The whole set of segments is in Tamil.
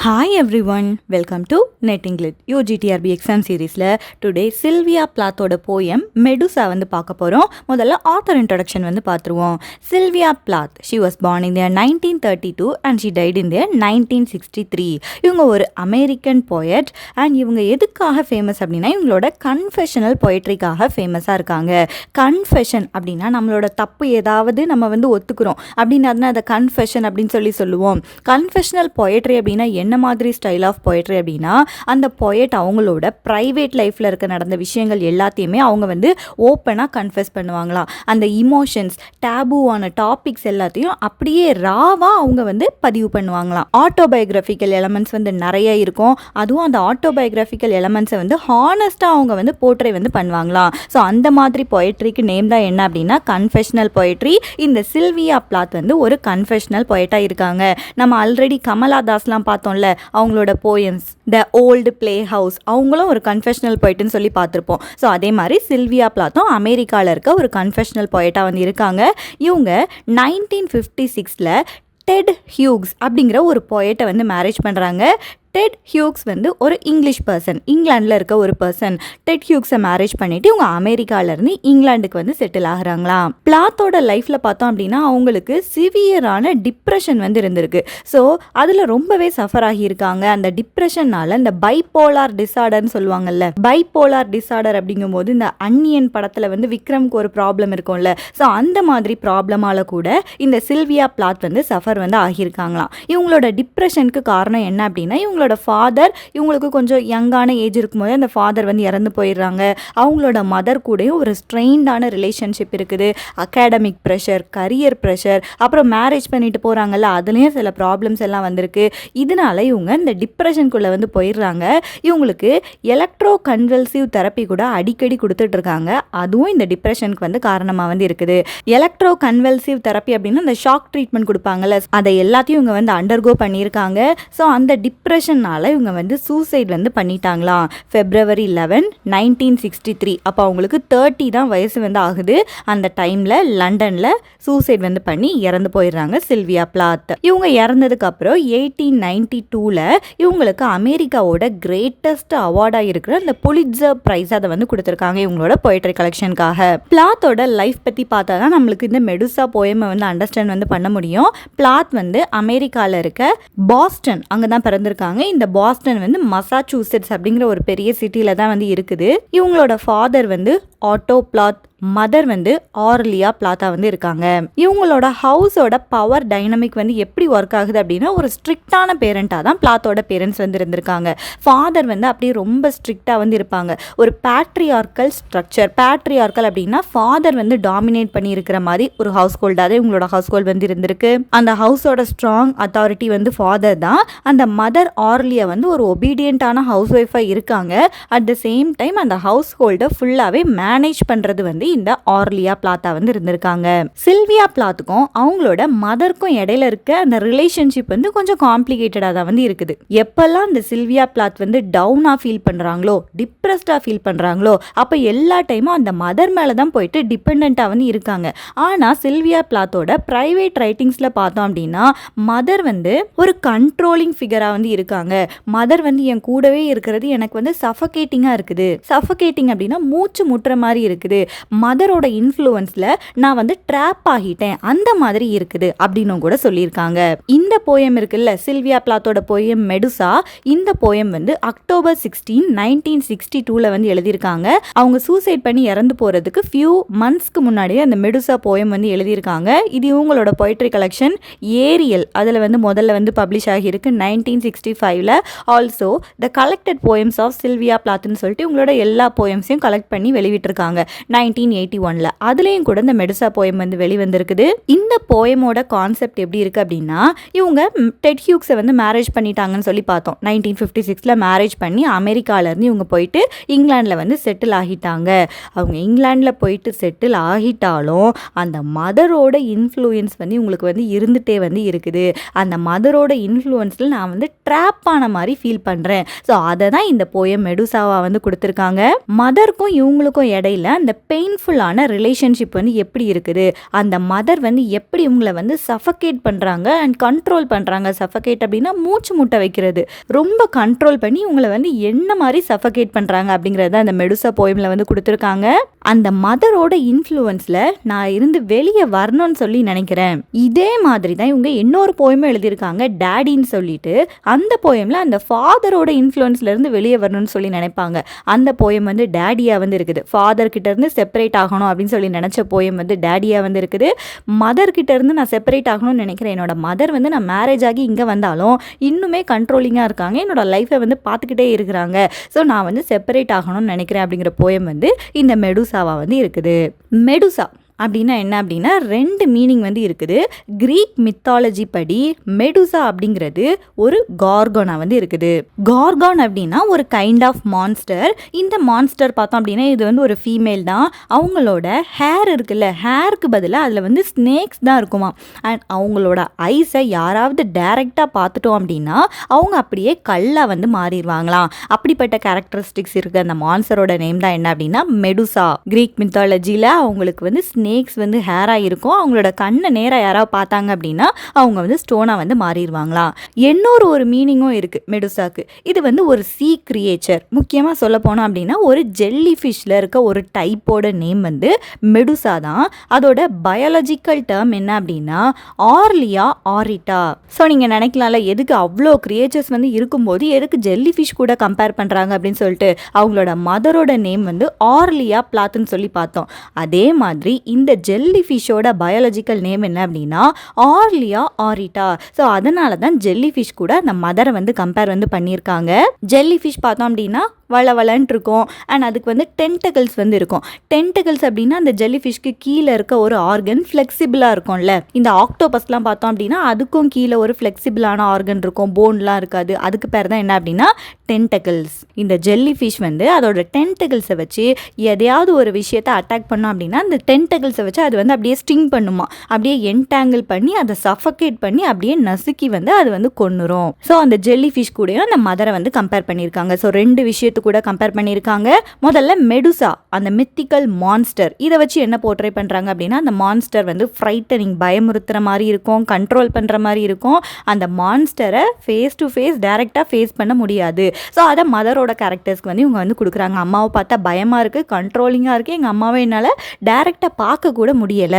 Hi everyone, welcome to Netting Lit UGTRB exam seriesல டுடே சில்வியா பிளாத்தோட போயம் மெடுசா வந்து பார்க்க போகிறோம். முதல்ல ஆத்தர் இன்ட்ரடக்ஷன் வந்து பார்த்துருவோம். Sylvia Plath, she was born in the 1932 and she died in the 1963. இவங்க ஒரு அமெரிக்கன் போயட் அண்ட் இவங்க எதுக்காக ஃபேமஸ் அப்படின்னா இவங்களோட கன்ஃபெஷனல் பொயட்ரிக்காக ஃபேமஸாக இருக்காங்க. கன்ஃபெஷன் அப்படின்னா நம்மளோட தப்பு ஏதாவது நம்ம வந்து ஒத்துக்கிறோம் அப்படின்னா அதை கன்ஃபெஷன் அப்படின்னு சொல்லுவோம். கன்ஃபெஷனல் பொயட்ரி அப்படின்னா என்ன மாதிரி ஸ்டைல் ஆஃப் பொயட்ரி அப்படின்னா அந்த பொயட் அவங்களோட ப்ரைவேட் லைஃப்பில் இருக்க நடந்த விஷயங்கள் எல்லாத்தையுமே அவங்க வந்து ஓப்பனாக கன்ஃபெஸ் பண்ணுவாங்களாம். அந்த இமோஷன்ஸ், டேபுவான டாபிக்ஸ் எல்லாத்தையும் அப்படியே ராவாக அவங்க வந்து பதிவு பண்ணுவாங்களாம். ஆட்டோபயோகிராஃபிக்கல் எலமெண்ட்ஸ் வந்து நிறைய இருக்கும். அதுவும் அந்த ஆட்டோபயோகிராஃபிக்கல் எலமெண்ட்ஸை வந்து ஹானஸ்ட்டாக அவங்க வந்து போர்ட்ரே வந்து பண்ணுவாங்களாம். ஸோ அந்த மாதிரி பொயட்ரிக்கு நேம் தான் என்ன அப்படின்னா கன்ஃபெஷனல் பொயட்ரி. இந்த சில்வியா பிளாத் வந்து ஒரு கன்ஃபெஷனல் பொயட்டாக இருக்காங்க. நம்ம ஆல்ரெடி கமலா தாஸ்லாம் பார்த்தோம்ல, அவங்களோட போயம்ஸ் த ஓல்டு பிளே ஹவுஸ், அவங்களும் ஒரு கன்ஃபெஷனல் பொயட்னு சொல்லி பார்த்துருப்போம். ஸோ அதே மாதிரி சில்வியா பிளாத்தும் அமெரிக்காவில் இருக்க ஒரு கன்ஃபெஷனல் பொயட்டாக வந்து இருக்காங்க. இவங்க 1956 டெட் ஹியூக்ஸ் அப்படிங்கிற ஒரு பொயட்டை வந்து மேரேஜ் பண்ணுறாங்க. டெட் ஹியூக்ஸ் வந்து ஒரு இங்கிலீஷ் பர்சன், இங்கிலாண்டில் இருக்க ஒரு பர்சன். டெட் ஹியூக்ஸை மேரேஜ் பண்ணிவிட்டு இவங்க அமெரிக்காவிலேருந்து இங்கிலாந்துக்கு வந்து செட்டில் ஆகுறாங்களாம். பிளாத்தோட லைஃப்பில் பார்த்தோம் அப்படின்னா அவங்களுக்கு சிவியரான டிப்ரெஷன் வந்து இருந்திருக்கு. ஸோ அதில் ரொம்பவே சஃபர் ஆகியிருக்காங்க. அந்த டிப்ரெஷனால் இந்த பைப்போலார் டிஸார்டர்னு சொல்லுவாங்கல்ல, பைப்போலார் டிஸார்டர் அப்படிங்கும்போது இந்த அன்னியன் படத்தில் வந்து விக்ரம்க்கு ஒரு ப்ராப்ளம் இருக்கும்ல, ஸோ அந்த மாதிரி ப்ராப்ளமால் கூட இந்த சில்வியா பிளாத் வந்து சஃபர் வந்து ஆகியிருக்காங்களாம். இவங்களோட டிப்ரெஷனுக்கு காரணம் என்ன அப்படின்னா இவங்களோட ஃபாதர், இவங்களுக்கு கொஞ்சம் யங்கான ஏஜ் இருக்கும்போது அந்த ஃபாதர் வந்து இறந்து போயிடுறாங்க. அவங்களோட மதர் கூடயும் ஒரு ஸ்ட்ரெயின்டான ரிலேஷன்ஷிப் இருக்குது. அகாடமிக் ப்ரெஷர், கரியர் ப்ரெஷர், அப்புறம் மேரேஜ் பண்ணிட்டு போகிறாங்கல்ல, அதுலேயும் சில ப்ராப்ளம்ஸ் எல்லாம் வந்திருக்கு. இதனால இவங்க இந்த டிப்ரெஷனுக்குள்ளே வந்து போயிடுறாங்க. இவங்களுக்கு எலக்ட்ரோ கன்வல்சிவ் தெரப்பி கூட அடிக்கடி கொடுத்துட்ருக்காங்க. அதுவும் இந்த டிப்ரெஷனுக்கு வந்து காரணமாக வந்து இருக்குது. எலக்ட்ரோ கன்வல்சிவ் தெரப்பி அப்படின்னா இந்த ஷாக் ட்ரீட்மெண்ட் கொடுப்பாங்கல்ல, அதை எல்லாத்தையும் இவங்க வந்து அண்டர்கோ பண்ணியிருக்காங்க. ஸோ அந்த டிப்ரெஷனால இவங்க வந்து சூசைட் வந்து பண்ணிட்டாங்களாம். February 11, 1963. அப்போ அவங்களுக்கு 30 தான் வயசு வந்து ஆகுது. அந்த டைமில் லண்டனில் சூசைட் வந்து பண்ணி இறந்து போயிடுறாங்க சில்வியா பிளாத். இவங்க இறந்ததுக்கு அப்புறம் 1892 இவங்களுக்கு அமெரிக்காவோட கிரேட்டஸ்ட் அவார்டாக இருக்கிற இந்த புலிட்சர் ப்ரைஸ் அதை வந்து கொடுத்துருக்காங்க இவங்களோட பொயட்ரி கலெக்ஷனுக்காக. பிளாத்தோட லைஃப் பற்றி பார்த்தா தான் நம்மளுக்கு இந்த மெடுசா போயமை வந்து அண்டர்ஸ்டாண்ட் வந்து பண்ண முடியும். பிளாத் வந்து அமெரிக்காவில் இருக்க பாஸ்டன் அங்கே தான் பிறந்திருக்காங்க. இந்த பாஸ்டன் வந்து மசாச்சூசெட்ஸ் அப்படிங்கிற ஒரு பெரிய சிட்டியில தான் வந்து இருக்குது. இவங்களோட ஃபாதர் வந்து ஆட்டோ பிளாத், மதர் வந்து ஆர்லியா பிளாத்தா வந்து இருக்காங்க. இவங்களோட ஹவுஸோட பவர் டைனமிக் வந்து எப்படி ஒர்க் ஆகுது அப்படின்னா ஒரு ஸ்ட்ரிக்டான பேரண்டாக தான் பிளாத்தோட பேரண்ட்ஸ் வந்து இருந்திருக்காங்க. ஃபாதர் வந்து அப்படியே ரொம்ப ஸ்ட்ரிக்டாக வந்து இருப்பாங்க. ஒரு பேட்ரியார்க்கல் ஸ்ட்ரக்சர். பேட்ரியார்க்கல் அப்படின்னா ஃபாதர் வந்து டாமினேட் பண்ணி இருக்கிற மாதிரி ஒரு ஹவுஸ் ஹோல்டாக இவங்களோட ஹவுஸ் ஹோல்ட் வந்து இருந்திருக்கு. அந்த ஹவுஸோட ஸ்ட்ராங் அத்தாரிட்டி வந்து ஃபாதர் தான். அந்த மதர் ஆர்லியா வந்து ஒரு ஒபீடியண்டான ஹவுஸ் ஒய்ஃபாக இருக்காங்க. அட் த சேம் டைம் அந்த ஹவுஸ் ஹோல்டை ஃபுல்லாகவே மேனேஜ் பண்ணுறது வந்து இந்த ஆர்லியா பிளாத்தா வந்து இருந்திருக்காங்க. சில்வியா பிளாத்துக்கும் அவங்களோட மதருக்கும் இடையில இருக்க அந்த ரிலேஷன்ஷிப் வந்து கொஞ்சம் காம்ப்ளிகேட்டடாக தான் வந்து இருக்குது. எப்பெல்லாம் இந்த சில்வியா பிளாத் வந்து டவுனாக ஃபீல் பண்ணுறாங்களோ, டிப்ரெஸ்டாக ஃபீல் பண்ணுறாங்களோ, அப்போ எல்லா டைமும் அந்த மதர் மேலே தான் போயிட்டு டிபெண்ட்டாக வந்து இருக்காங்க. ஆனால் சில்வியா பிளாத்தோட ப்ரைவேட் ரைட்டிங்ஸில் பார்த்தோம் அப்படின்னா மதர் வந்து ஒரு கண்ட்ரோலிங் ஃபிகராக வந்து இருக்காங்க. மதர் வந்து என் கூடவே இருக்கிறது எனக்கு வந்து சஃபகேட்டிங்காக இருக்குது. சஃபகேட்டிங் அப்படின்னா மூச்சு முட்டுற மாதிரி இருக்குது. மதரோட இன்ஃப்ளூயன்ஸில் நான் வந்து ட்ராப் ஆகிட்டேன், அந்த மாதிரி இருக்குது அப்படின்னு கூட சொல்லியிருக்காங்க. இந்த போயம் இருக்குல்ல, சில்வியா பிளாத்தோட போயம் மெடுசா, இந்த போயம் வந்து October 16, 1962 வந்து எழுதியிருக்காங்க. அவங்க சூசைட் பண்ணி இறந்து போகிறதுக்கு ஃபியூ மந்த்ஸ்க்கு முன்னாடியே அந்த மெடுசா போயம் வந்து எழுதியிருக்காங்க. இது இவங்களோட பொயட்ரி கலெக்ஷன் ஏரியல், அதில் வந்து முதல்ல வந்து பப்ளிஷ் ஆகியிருக்கு 1965. Also the collected poems of Sylvia பிளாத்னு சொல்லிட்டு இவங்களோட எல்லா போயம்ஸையும் கலெக்ட் பண்ணி வெளிவிட்டிருக்காங்க 1981. அதுலேயும் கூட இந்த மெடுசா போயம் வந்து வெளிவந்திருக்குது. இந்த போயமோட கான்செப்ட் எப்படி இருக்குது அப்படின்னா இவங்க டெட் ஹியூக்ஸை வந்து மேரேஜ் பண்ணிட்டாங்கன்னு சொல்லி பார்த்தோம். 1956 மேரேஜ் பண்ணி அமெரிக்காவிலேருந்து இவங்க போயிட்டு இங்கிலாண்டில் வந்து செட்டில் ஆகிட்டாங்க. அவங்க இங்கிலாண்டில் போயிட்டு செட்டில் ஆகிட்டாலும் அந்த மதரோட இன்ஃப்ளூயன்ஸ் வந்து இவங்களுக்கு வந்து இருந்துகிட்டே வந்து இருக்குது. அந்த மதரோட இன்ஃப்ளூயன்ஸில் நான் வந்து ட்ராப் ஆன மாதிரி ஃபீல் பண்ணுறேன். ஸோ அதை தான் இந்த போயம் மெடுசாவாக வந்து கொடுத்துருக்காங்க. மதருக்கும் இவங்களுக்கும் இடையில அந்த பெயின் பெயின்ஃபுல்லான ரிலேஷன்ஷிப் வந்து எப்படி இருக்குது, அந்த மதர் வந்து எப்படி இவங்களை வந்து சஃபகேட் பண்ணுறாங்க அண்ட் கண்ட்ரோல் பண்ணுறாங்க. சஃபகேட் அப்படின்னா மூச்சு முட்டை வைக்கிறது, ரொம்ப கண்ட்ரோல் பண்ணி இவங்களை வந்து என்ன மாதிரி சஃபகேட் பண்ணுறாங்க அப்படிங்கிறத அந்த மெடுசா போயமில் வந்து கொடுத்துருக்காங்க. அந்த மதரோட இன்ஃப்ளூயன்ஸில் நான் இருந்து வெளியே வரணும்னு சொல்லி நினைக்கிறேன். இதே மாதிரி தான் இவங்க இன்னொரு போயமும் எழுதியிருக்காங்க, டேடின்னு சொல்லிட்டு. அந்த போயமில் அந்த ஃபாதரோட இன்ஃப்ளூயன்ஸ்லேருந்து வெளியே வரணும்னு சொல்லி நினைப்பாங்க. அந்த போயம் வந்து டேடியாக வந்து இருக்குது. ஃபாதர் கிட்டேருந்து செப்பரேட் ஆகணும் அப்படின்னு சொல்லி நினச்ச போயம் வந்து டேடியாக வந்து இருக்குது. மதர் கிட்டேருந்து நான் செப்பரேட் ஆகணும்னு நினைக்கிறேன். என்னோட மதர் வந்து நான் மேரேஜ் ஆகி இங்கே வந்தாலும் இன்னுமே கண்ட்ரோலிங்காக இருக்காங்க, என்னோட லைஃப்பை வந்து பார்த்துக்கிட்டே இருக்கிறாங்க. ஸோ நான் வந்து செப்பரேட் ஆகணும்னு நினைக்கிறேன் அப்படிங்கிற போயம் வந்து இந்த மெடுசாவா வந்து இருக்குது. மெடுசா அப்படின்னா என்ன அப்படின்னா 2 மீனிங் வந்து இருக்குது. கிரீக் மித்தாலஜி படி மெடுசா அப்படிங்கிறது ஒரு கார்கோனா வந்து இருக்குது. கார்கான் அப்படின்னா ஒரு கைண்ட் ஆஃப் மான்ஸ்டர். இந்த மான்ஸ்டர் பார்த்தோம் அப்படின்னா இது வந்து ஒரு ஃபீமேல் தான். அவங்களோட ஹேர் இருக்குல்ல, ஹேருக்கு பதிலாக அதில் வந்து ஸ்னேக்ஸ் தான் இருக்குமா. அண்ட் அவங்களோட ஐஸை யாராவது டைரெக்டாக பார்த்துட்டோம் அப்படின்னா அவங்க அப்படியே கல்லாக வந்து மாறிடுவாங்களாம். அப்படிப்பட்ட கேரக்டரிஸ்டிக்ஸ் இருக்குது அந்த மான்ஸ்டரோட நேம் தான் என்ன அப்படின்னா மெடுசா. கிரீக் மித்தாலஜியில் அவங்களுக்கு வந்து ஸ்னேக்ஸ் வந்து ஹேராக இருக்கும். அவங்களோட கண்ணை நேராக யாராவது பார்த்தாங்க அப்படின்னா அவங்க வந்து ஸ்டோனாக வந்து மாறிடுவாங்களாம். இன்னொரு மீனிங்கும் இருக்குது மெடுசாக்கு. இது வந்து ஒரு சீ கிரியேச்சர். முக்கியமாக சொல்ல போனோம் அப்படின்னா ஒரு ஜெல்லி ஃபிஷ்ல இருக்க ஒரு டைப்போட நேம் வந்து மெடுசா தான். அதோட பயாலஜிக்கல் டேர்ம் என்ன அப்படின்னா ஆர்லியா ஆரிட்டா. ஸோ நீங்கள் நினைக்கலாம்ல, எதுக்கு அவ்வளோ கிரியேச்சர்ஸ் வந்து இருக்கும்போது எதுக்கு ஜெல்லி ஃபிஷ் கூட கம்பேர் பண்ணுறாங்க அப்படின்னு சொல்லிட்டு. அவங்களோட மதரோட நேம் வந்து ஆர்லியா பிளாத்துன்னு சொல்லி பார்த்தோம். அதே மாதிரி இந்த ஜெல்லி ஃபிஷ்ஷோட பயாலஜிக்கல் நேம் என்ன அப்படின்னா ஆர்லியா ஆரிட்டா. ஸோ அதனால தான் ஜெல்லி ஃபிஷ் கூட அந்த மதரை வந்து கம்பேர் வந்து பண்ணியிருக்காங்க. ஜெல்லி ஃபிஷ் பார்த்தோம் அப்படின்னா வளவலன்ட்டு இருக்கும். அண்ட் அதுக்கு வந்து டென்டகிள்ஸ் வந்து இருக்கும். டென்டகிள்ஸ் அப்படின்னா அந்த ஜெல்லி ஃபிஷ்க்கு கீழே இருக்க ஒரு ஆர்கன் ஃப்ளெக்சிபிளாக இருக்கும்ல. இந்த ஆக்டோபஸ்லாம் பார்த்தோம் அப்படின்னா அதுக்கும் கீழே ஒரு ஃப்ளெக்சிபிளான ஆர்கன் இருக்கும், போன்லாம் இருக்காது. அதுக்கு பேர் தான் என்ன அப்படின்னா டென்டகிள்ஸ். இந்த ஜெல்லி ஃபிஷ் வந்து அதோட டென்டகிள்ஸை வச்சு எதையாவது ஒரு விஷயத்தை அட்டாக் பண்ணோம் அப்படின்னா அந்த டென்டகிள்ஸை வச்சு அது வந்து அப்படியே ஸ்டிங் பண்ணுமா, அப்படியே என்டாங்கிள் பண்ணி அதை சஃபகேட் பண்ணி அப்படியே நசுக்கி வந்து அது வந்து கொன்னுரும். ஸோ அந்த ஜெல்லி ஃபிஷ் கூடயும் அந்த மதரை வந்து கம்பேர் பண்ணியிருக்காங்க. ஸோ 2 விஷயத்தை கூட கம்பேர் பண்ணியிருக்காங்க. முதல்ல மெடுசா அந்த மித்திக்கல் மான்ஸ்டர், இதை வச்சு என்ன போர்ட்ரே பண்றாங்க அப்படின்னா அந்த மான்ஸ்டர் வந்து ஃப்ரைட்டனிங், பயமுறுத்துற மாதிரி இருக்கும், கண்ட்ரோல் பண்ற மாதிரி இருக்கும். அந்த மான்ஸ்டரை ஃபேஸ் டு ஃபேஸ் டைரக்டா ஃபேஸ் பண்ண முடியாது. ஸோ அதை மதரோட கேரக்டர்ஸ்க்கு வந்து இவங்க வந்து கொடுக்குறாங்க. அம்மாவை பார்த்தா பயமா இருக்கு, கண்ட்ரோலிங்கா இருக்கு, எங்க அம்மாவை என்னால் டைரக்டா பார்க்க கூட முடியல.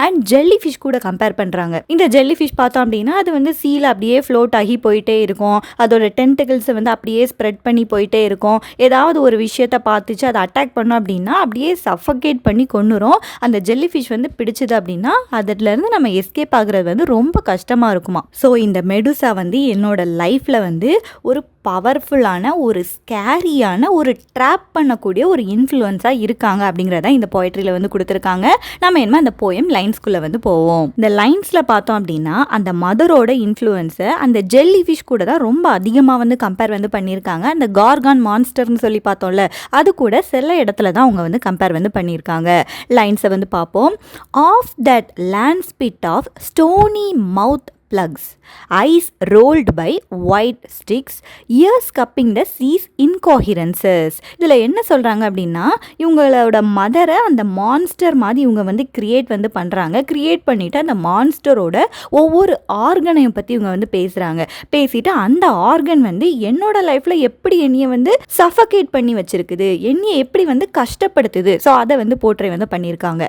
அண்ட் ஜெல்லி ஃபிஷ் கூட கம்பேர் பண்றாங்க. இந்த ஜெல்லி ஃபிஷ் பார்த்தோம் அப்படின்னா அது வந்து சீல அப்படியே ஃப்ளோட் ஆகி போயிட்டே இருக்கும். அதோட டென்டகிள்ஸை வந்து அப்படியே ஸ்ப்ரெட் பண்ணி போயிட்டே இருக்கும். ஏதாவது ஒரு விஷயத்தை பார்த்துச்சு அதை அட்டாக் பண்ணோம் அப்படின்னா அப்படியே சஃபகேட் பண்ணி கொன்னுரும். அந்த ஜெல்லி ஃபிஷ் வந்து பிடிச்சது அப்படின்னா அதுலேருந்து நம்ம எஸ்கேப் ஆகுறது வந்து ரொம்ப கஷ்டமாக இருக்குமா. ஸோ இந்த மெடுசா வந்து என்னோட லைஃப்பில் வந்து ஒரு பவர்ஃபுல்லான ஒரு ஸ்கேரியான ஒரு ட்ராப் பண்ணக்கூடிய ஒரு இன்ஃப்ளூயன்ஸாக இருக்காங்க அப்படிங்கிறத இந்த போய்ட்ரியில் வந்து கொடுத்துருக்காங்க. நம்ம என்ன அந்த போயம் லைன்ஸ்குள்ளே வந்து போவோம். இந்த லைன்ஸில் பார்த்தோம் அப்படின்னா அந்த மதரோட இன்ஃப்ளூயன்ஸை அந்த ஜெல்லி ஃபிஷ் கூட தான் ரொம்ப அதிகமாக வந்து கம்பேர் வந்து பண்ணியிருக்காங்க. அந்த கார்கான் மான்ஸ்டர்னு சொல்லி பார்த்தோம்ல, அது கூட சில இடத்துல தான் அவங்க வந்து கம்பேர் வந்து பண்ணியிருக்காங்க. லைன்ஸை வந்து பார்ப்போம். Off that land spit of stony mouth plugs, eyes rolled by white sticks, ears cupping the sea's incoherences. இதில் என்ன சொல்கிறாங்க அப்படின்னா இவங்களோட மதரை அந்த மான்ஸ்டர் மாதிரி இவங்க வந்து கிரியேட் வந்து பண்ணுறாங்க. கிரியேட் பண்ணிவிட்டு அந்த மான்ஸ்டரோட ஒவ்வொரு ஆர்கனையும் பற்றி இவங்க வந்து பேசுகிறாங்க. பேசிட்டு அந்த ஆர்கன் வந்து என்னோட லைஃப்பில் எப்படி என்னையை வந்து சஃபகேட் பண்ணி வச்சுருக்குது, என்னையை எப்படி வந்து கஷ்டப்படுத்துது. ஸோ அதை வந்து போர்ட்ரே வந்து பண்ணியிருக்காங்க.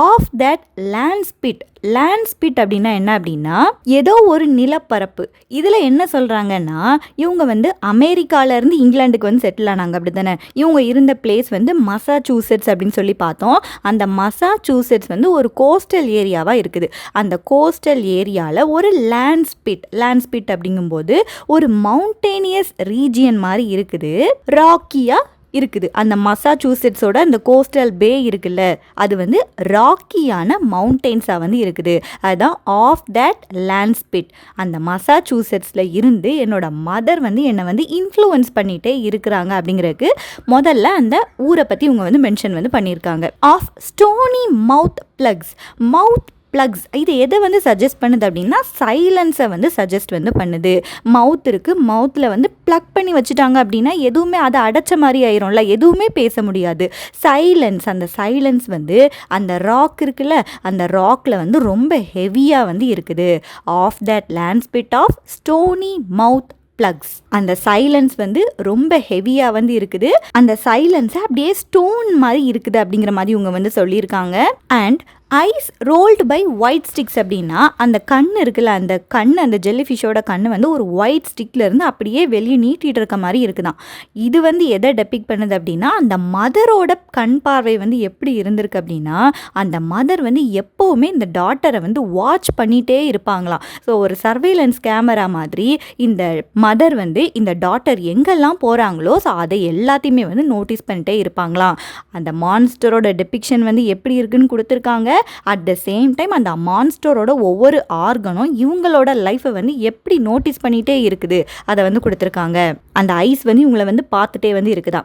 Of that லேண்ட்ஸ்பிட். லேண்ட்ஸ்பிட் அப்படின்னா என்ன அப்படின்னா ஏதோ ஒரு நிலப்பரப்பு. இதில் என்ன சொல்கிறாங்கன்னா இவங்க வந்து அமெரிக்காவிலேருந்து இங்கிலாந்துக்கு வந்து செட்டில் ஆனாங்க அப்படி தானே. இவங்க இருந்த பிளேஸ் வந்து மசாச்சூசெட்ஸ் அப்படின்னு சொல்லி பார்த்தோம். அந்த மசாச்சூசெட்ஸ் வந்து ஒரு கோஸ்டல் ஏரியாவாக இருக்குது. அந்த கோஸ்டல் ஏரியாவில் ஒரு லேண்ட்ஸ்பிட் அப்படிங்கும்போது ஒரு மவுண்டேனியஸ் ரீஜியன் மாதிரி இருக்குது, ராக்கியாக இருக்குது. அந்த மசாச்சூசெட்ஸோட அந்த கோஸ்டல் பே இருக்குல்ல, அது வந்து ராக்கியான மவுண்டெயின்ஸாக வந்து இருக்குது. அதுதான் ஆஃப் தட் லேண்ட்ஸ்பிட். அந்த மசாச்சூசெட்ஸில் இருந்து என்னோட மதர் வந்து என்னை வந்து இன்ஃப்ளூயன்ஸ் பண்ணிகிட்டே இருக்கிறாங்க அப்படிங்கிறதுக்கு முதல்ல அந்த ஊரை பற்றி இவங்க வந்து மென்ஷன் வந்து பண்ணியிருக்காங்க. Of stony mouth plugs. Mouth plugs இது எதை வந்து சஜஸ்ட் பண்ணுது அப்படின்னா சைலன்ஸை வந்து சஜஸ்ட் வந்து பண்ணுது. மவுத் இருக்குது, மவுத்தில் வந்து ப்ளக் பண்ணி வச்சுட்டாங்க அப்படின்னா எதுவுமே அதை அடைச்ச மாதிரி ஆயிரும்ல, எதுவுமே பேச முடியாது. சைலன்ஸ், அந்த சைலன்ஸ் வந்து அந்த ராக் இருக்குல்ல, அந்த ராக்கில் வந்து ரொம்ப ஹெவியாக வந்து இருக்குது. Off that landspit of stony mouth plugs, அந்த சைலன்ஸ் வந்து ரொம்ப ஹெவியாக வந்து இருக்குது. அந்த சைலன்ஸை அப்படியே ஸ்டோன் மாதிரி இருக்குது அப்படிங்கிற மாதிரி இவங்க வந்து சொல்லியிருக்காங்க. And eyes rolled by white sticks அப்படின்னா அந்த கண் இருக்குல்ல, அந்த கண், அந்த ஜெல்லி ஃபிஷ்ஷோட கண் வந்து ஒரு ஒயிட் ஸ்டிக்லேருந்து அப்படியே வெளியே நீட்டிகிட்டு இருக்க மாதிரி இருக்குதான். இது வந்து எதை டெபிக் பண்ணுது அப்படின்னா அந்த மதரோட கண் பார்வை வந்து எப்படி இருந்திருக்கு அப்படின்னா அந்த மதர் வந்து எப்போவுமே இந்த டாட்டரை வந்து வாட்ச் பண்ணிகிட்டே இருப்பாங்களாம். ஸோ ஒரு சர்வேலன்ஸ் கேமரா மாதிரி இந்த மதர் வந்து இந்த டாட்டர் எங்கெல்லாம் போகிறாங்களோ ஸோ அதை எல்லாத்தையுமே வந்து நோட்டீஸ் பண்ணிட்டே இருப்பாங்களாம். அந்த மான்ஸ்டரோட டெபிக்ஷன் வந்து எப்படி இருக்குன்னு கொடுத்துருக்காங்க. அட் த சேம் டைம் அந்த மான்ஸ்டரோட ஒவ்வொரு ஆர்கனும் இவங்களோட லைஃப்பை வந்து எப்படி நோட்டீஸ் பண்ணிகிட்டே இருக்குது அதை வந்து கொடுத்துருக்காங்க. அந்த ஐஸ் வந்து இவங்களை வந்து பார்த்துட்டே வந்து இருக்குதா.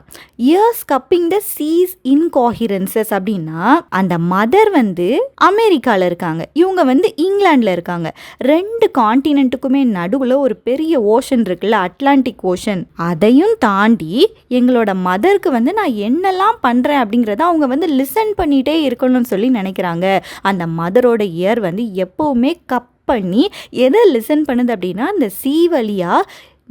இயர்ஸ் கப்பிங் த சீஸ் இன்காஹிரன்சஸ் அப்படின்னா அந்த மதர் வந்து அமெரிக்காவில் இருக்காங்க, இவங்க வந்து இங்கிலாண்டில் இருக்காங்க. 2 காண்டினென்ட்டுக்குமே நடுவில் ஒரு பெரிய ஓஷன் இருக்குல்ல, அட்லாண்டிக் ஓஷன், அதையும் தாண்டி எங்களோட மதருக்கு வந்து நான் என்னெல்லாம் பண்ணுறேன் அப்படிங்கிறத அவங்க வந்து லிசன் பண்ணிகிட்டே இருக்கணும்னு சொல்லி நினைக்கிறாங்க. அந்த மதரோட இயர் வந்து எப்போவுமே கப் பண்ணி எதை லிசன் பண்ணுது அப்படின்னா அந்த சீ வழியா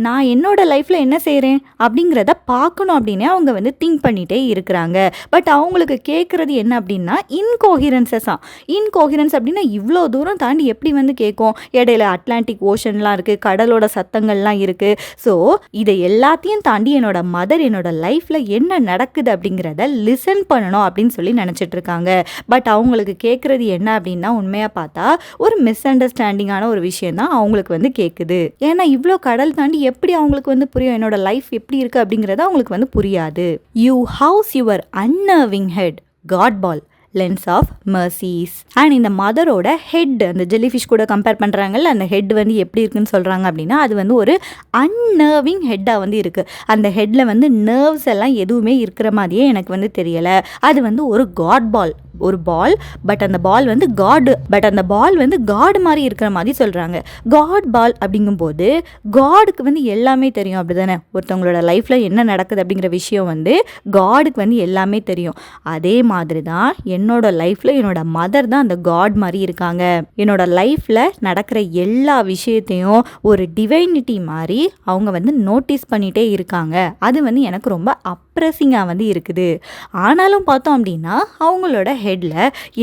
நான் என்னோட லைஃப்பில் என்ன செய்கிறேன் அப்படிங்கிறத பார்க்கணும் அப்படின்னே அவங்க வந்து திங்க் பண்ணிகிட்டே இருக்கிறாங்க. பட் அவங்களுக்கு கேட்குறது என்ன அப்படின்னா இன்கோஹிரன்ஸஸாக. இன்கோஹிரன்ஸ் அப்படின்னா இவ்வளோ தூரம் தாண்டி எப்படி வந்து கேட்கும், இடையில அட்லாண்டிக் ஓஷன்லாம் இருக்குது, கடலோட சத்தங்கள்லாம் இருக்குது. ஸோ இதை எல்லாத்தையும் தாண்டி என்னோட மதர் என்னோட லைஃப்பில் என்ன நடக்குது அப்படிங்கிறத லிசன் பண்ணணும் அப்படின்னு சொல்லி நினச்சிட்டு இருக்காங்க. பட் அவங்களுக்கு கேட்குறது என்ன அப்படின்னா உண்மையாக பார்த்தா ஒரு மிஸ் அண்டர்ஸ்டாண்டிங்கான ஒரு விஷயம் தான் அவங்களுக்கு வந்து கேட்குது. ஏன்னா இவ்வளோ கடல் தாண்டி எப்படி அவங்களுக்கு வந்து புரியும் என்னோட லைஃப் எப்படி இருக்கு அப்படிங்கிறது அவங்களுக்கு வந்து புரியாது. You house your unnerving head God ball lens of mercies. And இந்த மதரோட ஹெட் அந்த ஜெல்லி ஃபிஷ் கூட கம்பேர் பண்ணுறாங்கல்ல, அந்த ஹெட் வந்து எப்படி இருக்குன்னு சொல்கிறாங்க அப்படின்னா அது வந்து ஒரு அன்னர்விங் ஹெட்டாக வந்து இருக்குது. அந்த ஹெட்டில் வந்து நர்வ்ஸ் எல்லாம் எதுவுமே இருக்கிற மாதிரியே எனக்கு வந்து தெரியலை. அது வந்து ஒரு காட் பால், ஒரு பால், பட் அந்த பால் வந்து காட் மாதிரி இருக்கிற மாதிரி சொல்கிறாங்க. காட் பால் அப்படிங்கும்போது காடுக்கு வந்து எல்லாமே தெரியும் அப்படி தானே, ஒருத்தவங்களோட லைஃப்பில் என்ன நடக்குது அப்படிங்கிற விஷயம் வந்து காடுக்கு வந்து எல்லாமே தெரியும். அதே மாதிரி தான் என்னோட லைஃப்பில் என்னோட மதர் தான் அந்த காட் மாதிரி இருக்காங்க. என்னோட லைஃப்பில் நடக்கிற எல்லா விஷயத்தையும் ஒரு டிவைனிட்டி மாதிரி அவங்க வந்து நோட்டீஸ் பண்ணிகிட்டே இருக்காங்க. அது வந்து எனக்கு ரொம்ப அப்ரெஸிங்காக வந்து இருக்குது. ஆனாலும் பார்த்தோம் அப்படின்னா அவங்களோட ஹெட்டில்